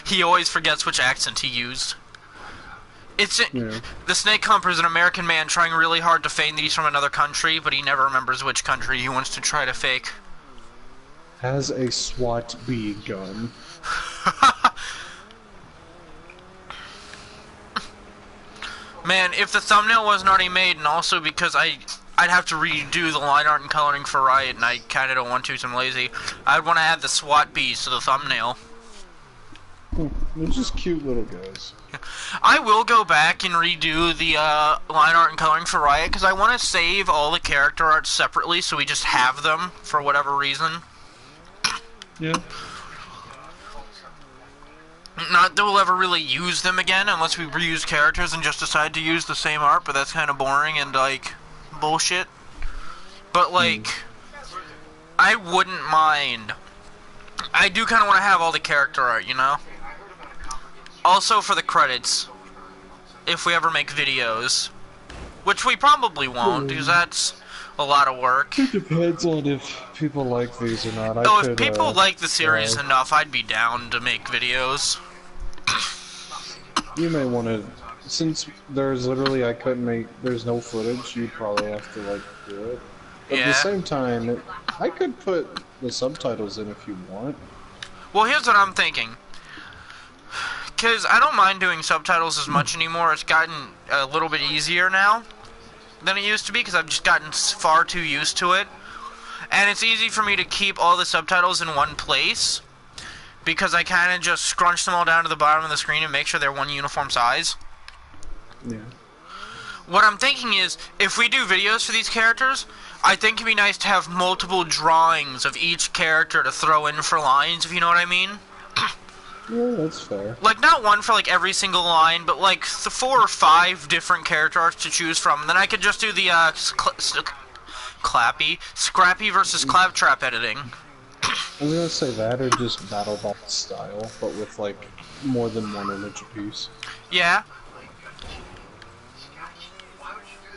He always forgets which accent he used. The snake humper is an American man trying really hard to feign that he's from another country, but he never remembers which country he wants to try to fake. Has a SWAT B gun. Man, if the thumbnail wasn't already made, and also because I'd have to redo the line art and coloring for Riot, and I kind of don't want to, so I'm lazy, I'd want to add the SWAT bees to the thumbnail. They're just cute little guys. I will go back and redo the line art and coloring for Riot, because I want to save all the character arts separately, so we just have them for whatever reason. Yeah. Not that we'll ever really use them again, unless we reuse characters and just decide to use the same art, but that's kind of boring and, like, bullshit. But, like, I wouldn't mind. I do kind of want to have all the character art, you know? Also for the credits, if we ever make videos. Which we probably won't, because that's a lot of work. It depends on if people like these or not. If people like the series enough, I'd be down to make videos. You may want to, since there's literally, there's no footage, you'd probably have to, like, do it. But at the same time, I could put the subtitles in if you want. Well, here's what I'm thinking. Because I don't mind doing subtitles as much anymore. It's gotten a little bit easier now than it used to be, because I've just gotten far too used to it. And it's easy for me to keep all the subtitles in one place, because I kind of just scrunch them all down to the bottom of the screen and make sure they're one uniform size. Yeah. What I'm thinking is, if we do videos for these characters, I think it'd be nice to have multiple drawings of each character to throw in for lines, if you know what I mean. Yeah, that's fair. Like, not one for, like, every single line, but, like, 4 or 5 different character arts to choose from. And then I could just do the, Scrappy versus Claptrap editing. I was gonna say that, or just Battle Ball style, but with, like, more than one image apiece. Yeah.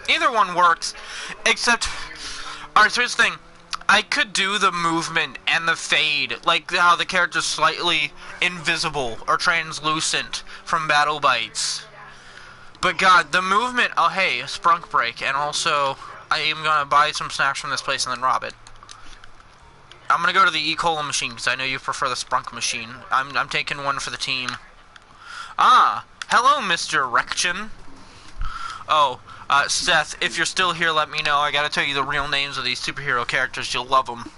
Either one works, except... Alright, so here's the thing. I could do the movement and the fade, like how the character's slightly invisible or translucent from Battle Bites. But god, the movement... Oh, hey, a Sprunk Break, and also, I am gonna buy some snacks from this place and then rob it. I'm gonna go to the E-Cola machine, because I know you prefer the Sprunk machine. I'm taking one for the team. Ah, hello, Mr. Rection. Oh, Seth, if you're still here, let me know. I gotta tell you the real names of these superhero characters. You'll love them.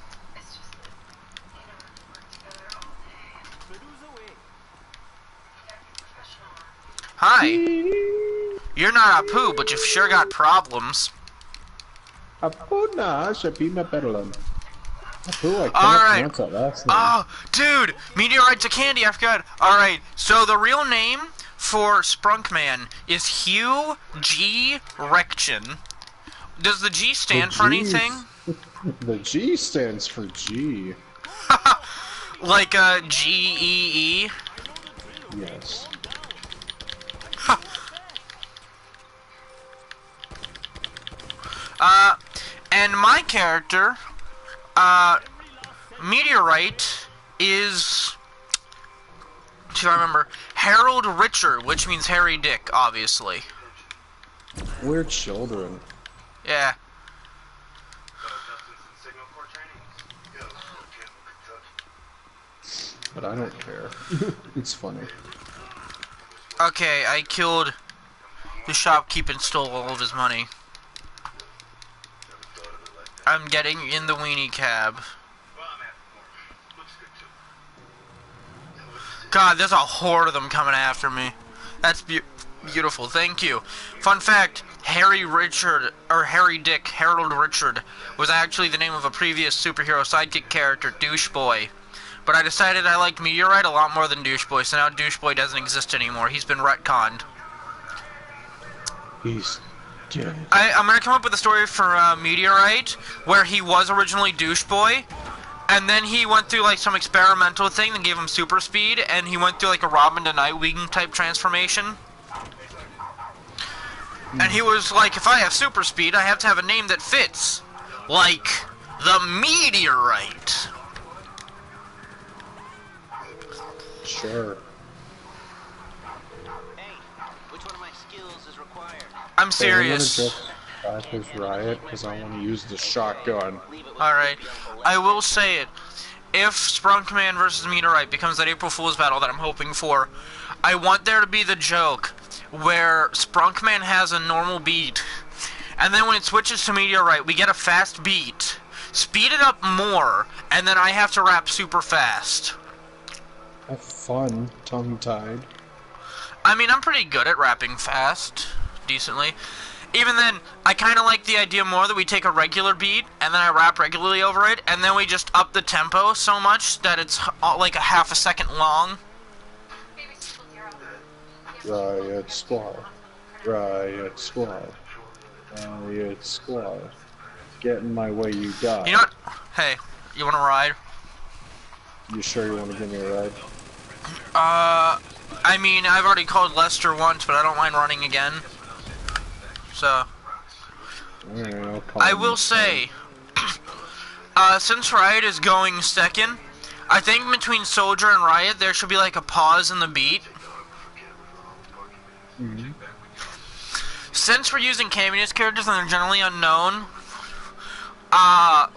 Hi. You're not Apu, but you've sure got problems. Apu na Shabima Berlin. Apu, I can't pronounce that last name. Oh, dude! Meteorites of candy, I forgot. Alright, so the real name for Sprunkman is Hugh G. Rection. Does the G stand for anything? The G stands for G. Like G-E-E? Yes. And my character, Meteorite, is, if I remember, Harold Richard, which means hairy dick, obviously. We're children. Yeah. But I don't care. It's funny. Okay, I killed the shopkeep and stole all of his money. I'm getting in the weenie cab. God, there's a horde of them coming after me. That's beautiful, thank you. Fun fact, Harry Richard, or Harry Dick, Harold Richard, was actually the name of a previous superhero sidekick character, Douche Boy. But I decided I liked Meteorite a lot more than Douche Boy, so now Douche Boy doesn't exist anymore. He's been retconned. He's dead. I'm gonna come up with a story for Meteorite, where he was originally Douche Boy, and then he went through like some experimental thing that gave him super speed, and he went through like a Robin to Nightwing type transformation. And he was like, if I have super speed, I have to have a name that fits. Like, the Meteorite. Sure. Hey, which one of my skills is required? I'm serious. Hey, I'm gonna just this riot because I want to use the shotgun. Alright, I will say it. If Sprunkman versus Meteorite becomes that April Fool's battle that I'm hoping for, I want there to be the joke where Sprunkman has a normal beat, and then when it switches to Meteorite, we get a fast beat, speed it up more, and then I have to rap super fast. Have fun, tongue-tied. I mean, I'm pretty good at rapping fast, decently. Even then, I kind of like the idea more that we take a regular beat, and then I rap regularly over it, and then we just up the tempo so much that it's like a half a second long. Riot Squad. Riot Squad. Riot Squad. Get in my way, you die. You know what? Hey, you want to ride? You sure you want to give me a ride? I mean, I've already called Lester once, but I don't mind running again. So, I will say, since Riot is going second, I think between Soldier and Riot, there should be like a pause in the beat. Mm-hmm. Since we're using Caminus characters and they're generally unknown, I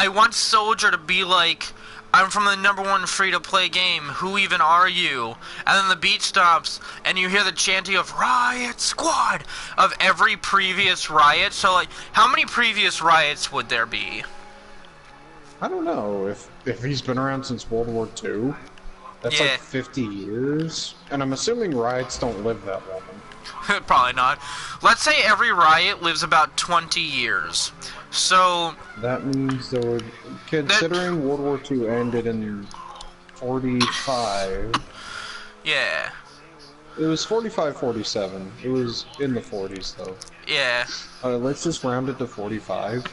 want Soldier to be like, I'm from the #1 free-to-play game, who even are you? And then the beat stops, and you hear the chanting of Riot Squad of every previous Riot. So, like, how many previous Riots would there be? I don't know. If he's been around since World War II, that's like 50 years. And I'm assuming Riots don't live that long. Probably not. Let's say every Riot lives about 20 years. So... that means there would... considering World War II ended in 45. Yeah. It was 45, 47. It was in the 40s, though. Yeah. Let's just round it to 45.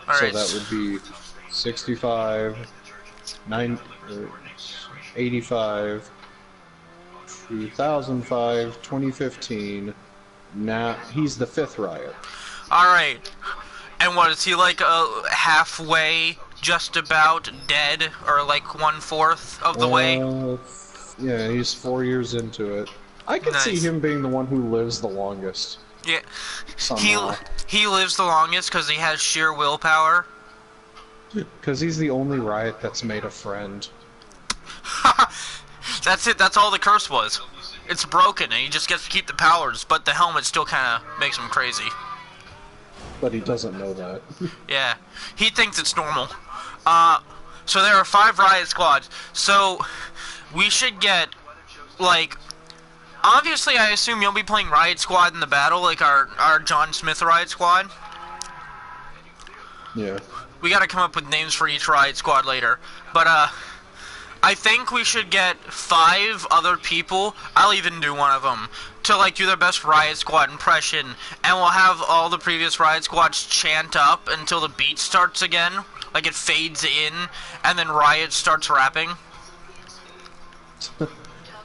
All So right. that would be 65, 85, 2005, 2015. Now, he's the 5th riot. Alright. And what, is he like halfway, just about dead? Or like 1/4 of the way? Yeah, he's 4 years into it. I could see him being the one who lives the longest. Yeah. Somehow. He lives the longest because he has sheer willpower. Because he's the only riot that's made a friend. That's it, that's all the curse was. It's broken and he just gets to keep the powers, but the helmet still kind of makes him crazy. But he doesn't know that. Yeah. He thinks it's normal. So there are 5 riot squads. So we should get, like, obviously I assume you'll be playing riot squad in the battle, like our John Smith riot squad. Yeah. We gotta come up with names for each riot squad later. But, I think we should get 5 other people, I'll even do one of them, to like do their best riot squad impression, and we'll have all the previous riot squads chant up until the beat starts again, like it fades in, and then riot starts rapping.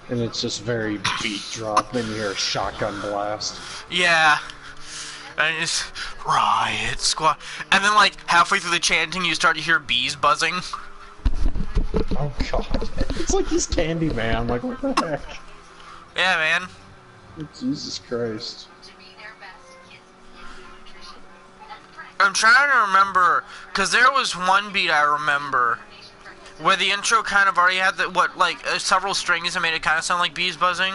And it's just very beat drop, then you hear a shotgun blast. Yeah. And it's riot squad. And then like halfway through the chanting you start to hear bees buzzing. Oh god. It's like he's Candyman, like what the heck? Yeah, man. Jesus Christ. I'm trying to remember, because there was one beat I remember where the intro kind of already had several strings that made it kind of sound like bees buzzing.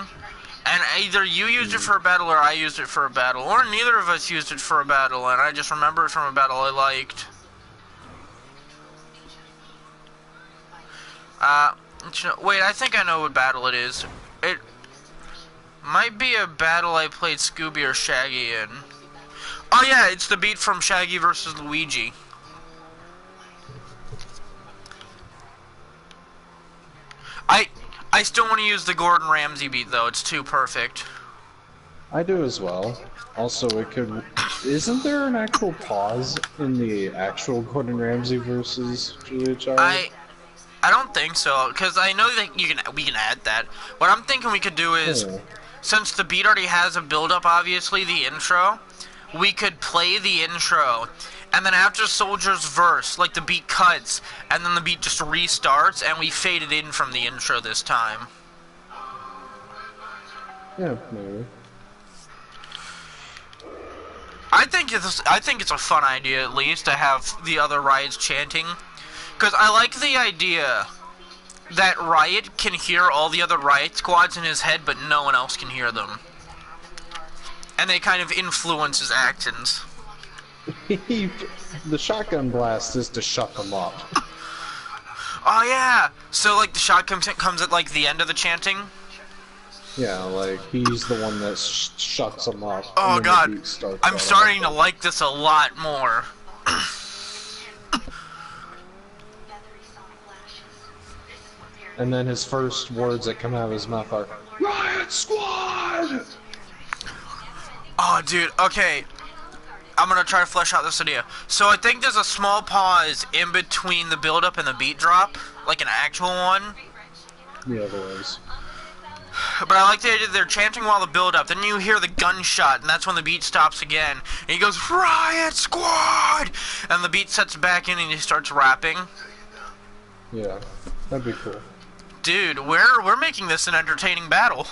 And either you used it for a battle or I used it for a battle, or neither of us used it for a battle, and I just remember it from a battle I liked. Wait, I think I know what battle it is. It might be a battle I played Scooby or Shaggy in. Oh yeah, it's the beat from Shaggy vs. Luigi. I still want to use the Gordon Ramsay beat though, it's too perfect. I do as well. Also, it could... Isn't there an actual pause in the actual Gordon Ramsay versus Julia Child? I don't think so, because I know that we can add that. What I'm thinking we could do is, since the beat already has a build-up, obviously, the intro, we could play the intro, and then after Soldier's verse, like, the beat cuts, and then the beat just restarts, and we fade it in from the intro this time. Yeah, maybe. I think it's a fun idea, at least, to have the other riots chanting. Because I like the idea that Riot can hear all the other riot squads in his head, but no one else can hear them. And they kind of influence his actions. The shotgun blast is to shut them up. Oh yeah! So like the shotgun comes at like the end of the chanting? Yeah, like he's the one that shuts them up. Oh god, I'm starting to like this a lot more. And then his first words that come out of his mouth are, Riot Squad! Oh, dude, okay. I'm gonna try to flesh out this idea. So I think there's a small pause in between the build-up and the beat drop, like an actual one. Yeah, there is. But I like the idea they're chanting while the build-up, then you hear the gunshot, and that's when the beat stops again. And he goes, Riot Squad! And the beat sets back in and he starts rapping. Yeah, that'd be cool. Dude, we're making this an entertaining battle.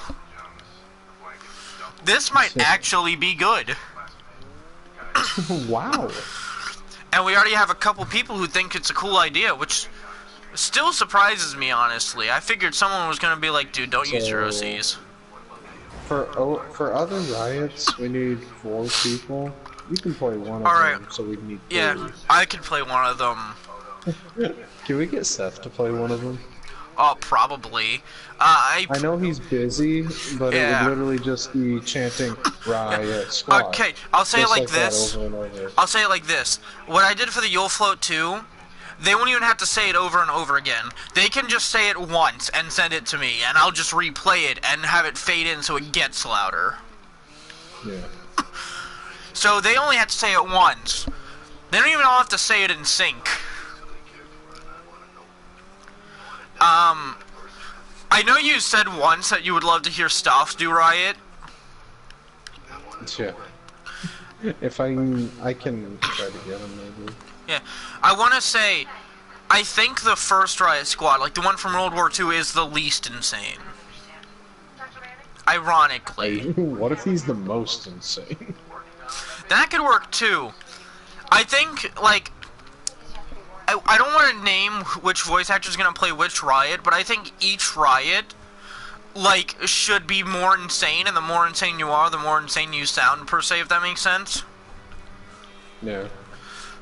This might actually be good. Wow. And we already have a couple people who think it's a cool idea, which still surprises me, honestly. I figured someone was gonna be like, dude, don't use your OCs. For other riots, we need 4 people. You can play one of them, so we need 3. Yeah, I could play one of them. Can we get Seth to play one of them? Oh, probably. I know he's busy, but it would literally just be chanting Riot Squad. Okay, I'll say it like this. Over and over. I'll say it like this. What I did for the Yule Float 2, they won't even have to say it over and over again. They can just say it once and send it to me, and I'll just replay it and have it fade in so it gets louder. Yeah. So they only have to say it once. They don't even all have to say it in sync. I know you said once that you would love to hear Stoffs do Riot. Yeah. If I can try to get him maybe. Yeah. I want to say, I think the first Riot Squad, like the one from World War II, is the least insane. Ironically. What if he's the most insane? That could work too. I think, like, I don't want to name which voice actor is going to play which Riot, but I think each Riot, like, should be more insane, and the more insane you are, the more insane you sound, per se, if that makes sense. Yeah.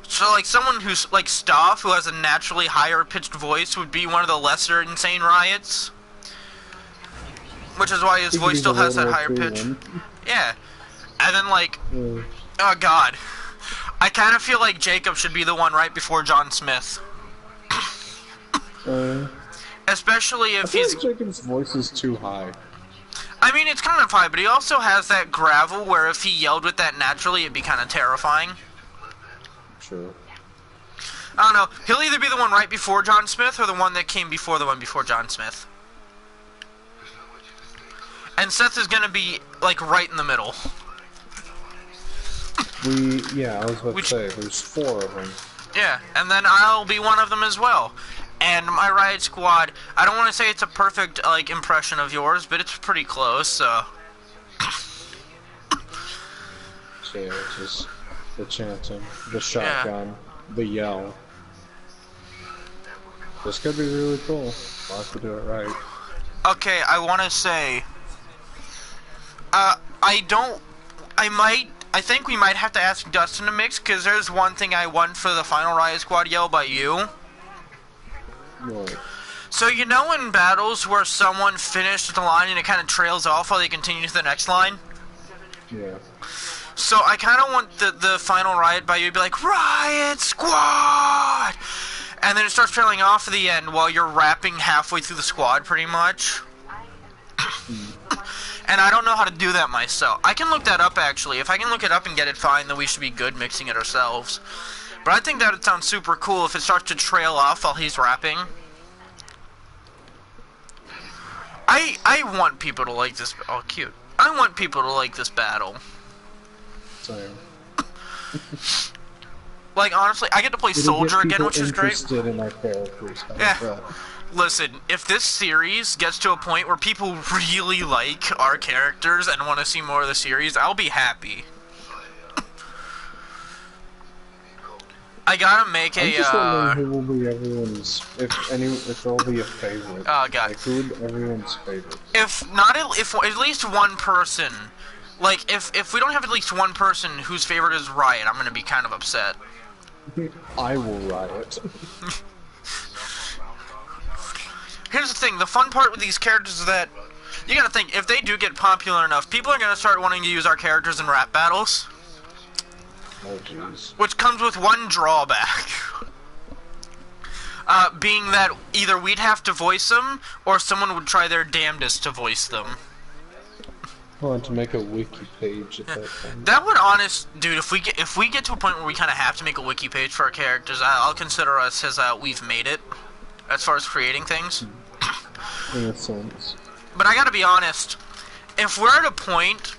So, like, someone who's, like, Stoff, who has a naturally higher-pitched voice, would be one of the lesser insane Riots. Which is why his voice still has that higher pitch. Yeah. And then, like, oh god. I kind of feel like Jacob should be the one right before John Smith. Especially if he's... Jacob's voice is too high. I mean, it's kind of high, but he also has that gravel where if he yelled with that naturally, it'd be kind of terrifying. True. I don't know. He'll either be the one right before John Smith or the one that came before the one before John Smith. And Seth is gonna be, like, right in the middle. Yeah, I was about to say, there's 4 of them. Yeah, and then I'll be one of them as well. And my Riot Squad, I don't want to say it's a perfect, like, impression of yours, but it's pretty close, so... So yeah, just the chanting, the shotgun, the yell. This could be really cool. I'll have to do it right. Okay, I want to say... I think we might have to ask Dustin to mix, because there's one thing I want for the final Riot Squad yell by you. What? So you know in battles where someone finished the line and it kind of trails off while they continue to the next line? Yeah. So I kind of want the final Riot by you to be like, Riot Squad! And then it starts trailing off at the end while you're rapping halfway through the squad, pretty much. And I don't know how to do that myself. I can look that up, actually. If I can look it up and get it fine, then we should be good mixing it ourselves. But I think that would sound super cool if it starts to trail off while he's rapping. I want people to like this... Oh, cute. I want people to like this battle. Same. Like, honestly, I get to play Soldier again, which is great. In our characters. Yeah. Listen, if this series gets to a point where people really like our characters and want to see more of the series, I'll be happy. I gotta make I'm just wondering who will be everyone's, if there'll be a favorite. Oh god. Like, who would everyone's favorite? If at least one person, like, if we don't have at least one person whose favorite is Riot, I'm gonna be kind of upset. I will riot. Here's the thing, the fun part with these characters is that, you gotta think, if they do get popular enough, people are gonna start wanting to use our characters in rap battles. Oh jeez. Which comes with one drawback. Being that either we'd have to voice them, or someone would try their damnedest to voice them. I want to make a wiki page at that point. That would dude, if we get to a point where we kind of have to make a wiki page for our characters, I'll consider us as we've made it, as far as creating things. In a sense. But I gotta be honest, if we're at a point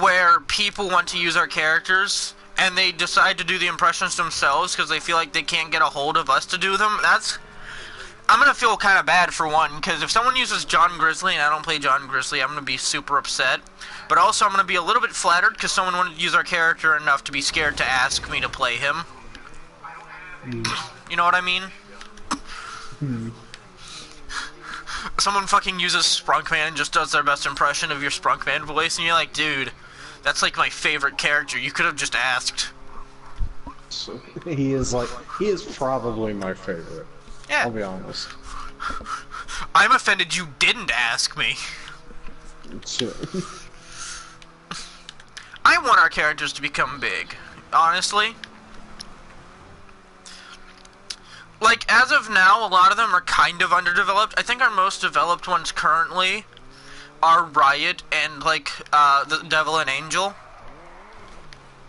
where people want to use our characters and they decide to do the impressions themselves because they feel like they can't get a hold of us to do them, I'm gonna feel kind of bad for one, because if someone uses John Grizzly and I don't play John Grizzly, I'm gonna be super upset. But also I'm gonna be a little bit flattered because someone wanted to use our character enough to be scared to ask me to play him. You know what I mean? Someone fucking uses Sprunkman and just does their best impression of your Sprunkman voice, and you're like, dude, that's like my favorite character. You could have just asked. So, he is probably my favorite. Yeah. I'll be honest. I'm offended you didn't ask me. Sure. I want our characters to become big, honestly. like, as of now, a lot of them are kind of underdeveloped. I think our most developed ones currently are Riot and, like, the Devil and Angel.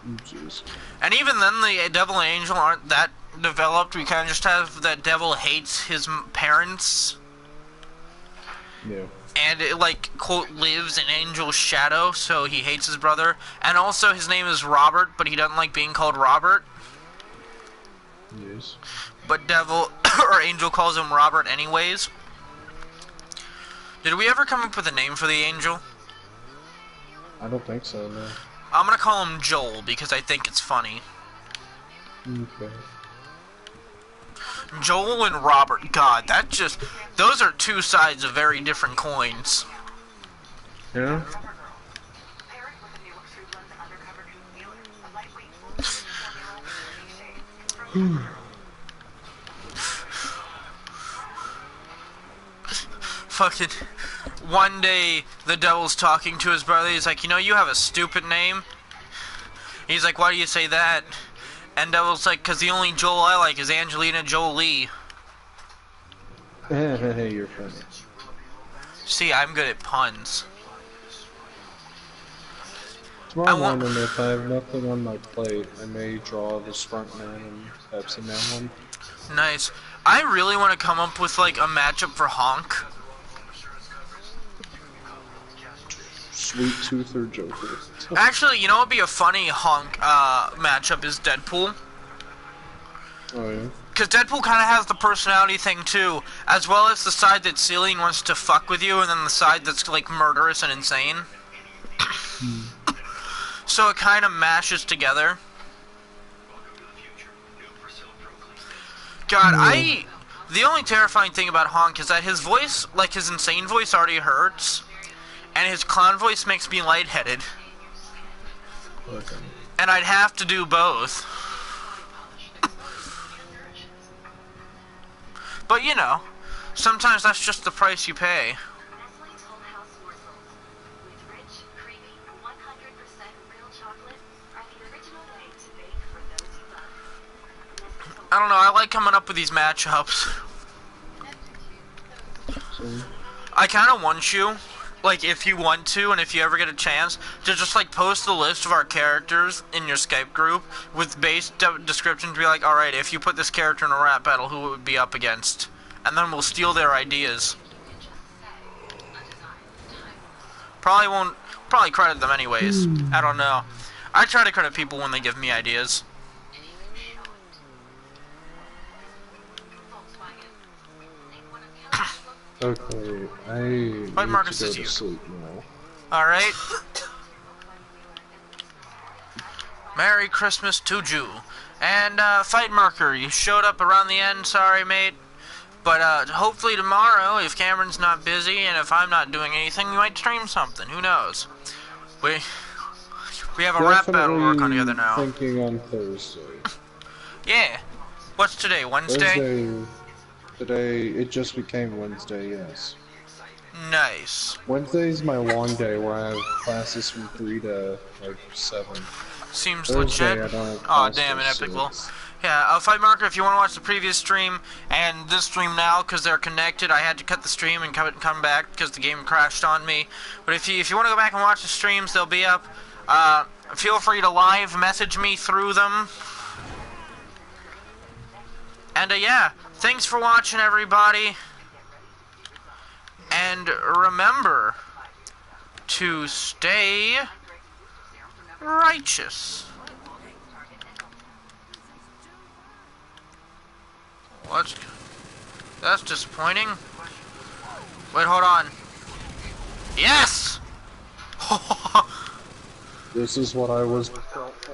Jeez. And even then, the Devil and Angel aren't that developed. We kind of just have that Devil hates his parents. Yeah. And it, like, quote, lives in Angel's shadow, so he hates his brother. And also, his name is Robert, but he doesn't like being called Robert. Yes. But Devil, or Angel calls him Robert anyways. Did we ever come up with a name for the Angel? I don't think so, no. I'm gonna call him Joel, because I think it's funny. Okay. Joel and Robert, God, that just... Those are two sides of very different coins. Yeah? Fucking... One day, the Devil's talking to his brother, he's like, you know, you have a stupid name? He's like, why do you say that? And Devil's like, because the only Joel I like is Angelina Jolie. Hey, you're funny. See, I'm good at puns. Tomorrow morning, if I have nothing on my plate, I may draw the Sprunkman and Pepsi Man one. Nice. I really want to come up with, like, a matchup for Honk. Sweet Tooth or Joker. Actually, you know what would be a funny Honk matchup is Deadpool. Oh, yeah? Because Deadpool kind of has the personality thing, too. As well as the side that Celine wants to fuck with you, and then the side that's, like, murderous and insane. So it kind of mashes together. God, the only terrifying thing about Honk is that his voice, like his insane voice, already hurts. And his clown voice makes me lightheaded. Okay. And I'd have to do both. But, you know, sometimes that's just the price you pay. I don't know, I like coming up with these matchups. I kind of want you, like, if you want to, and if you ever get a chance, to just, like, post the list of our characters in your Skype group with base description to be like, alright, if you put this character in a rap battle, who it would be up against? And then we'll steal their ideas. Probably credit them anyways. I don't know. I try to credit people when they give me ideas. Okay, I need to go to sleep now. Alright. Merry Christmas to you. And, Fight Marker, you showed up around the end, sorry mate. But, hopefully tomorrow, if Cameron's not busy and if I'm not doing anything, we might stream something, who knows. We have a rap battle to work on together now. Thinking on Thursday. Yeah. What's today, Wednesday? Today, it just became Wednesday, yes. Nice. Wednesday's my long day where I have classes from 3 to, like, 7. Seems Thursday, legit. I don't have Aw, damn it, Epic. Well, yeah, Fight Marker, if you want to watch the previous stream and this stream now, because they're connected, I had to cut the stream and come back because the game crashed on me. But if you want to go back and watch the streams, they'll be up. Feel free to live message me through them. And, yeah, thanks for watching, everybody. And remember to stay righteous. That's disappointing. Wait, hold on. Yes! This is what I was built for.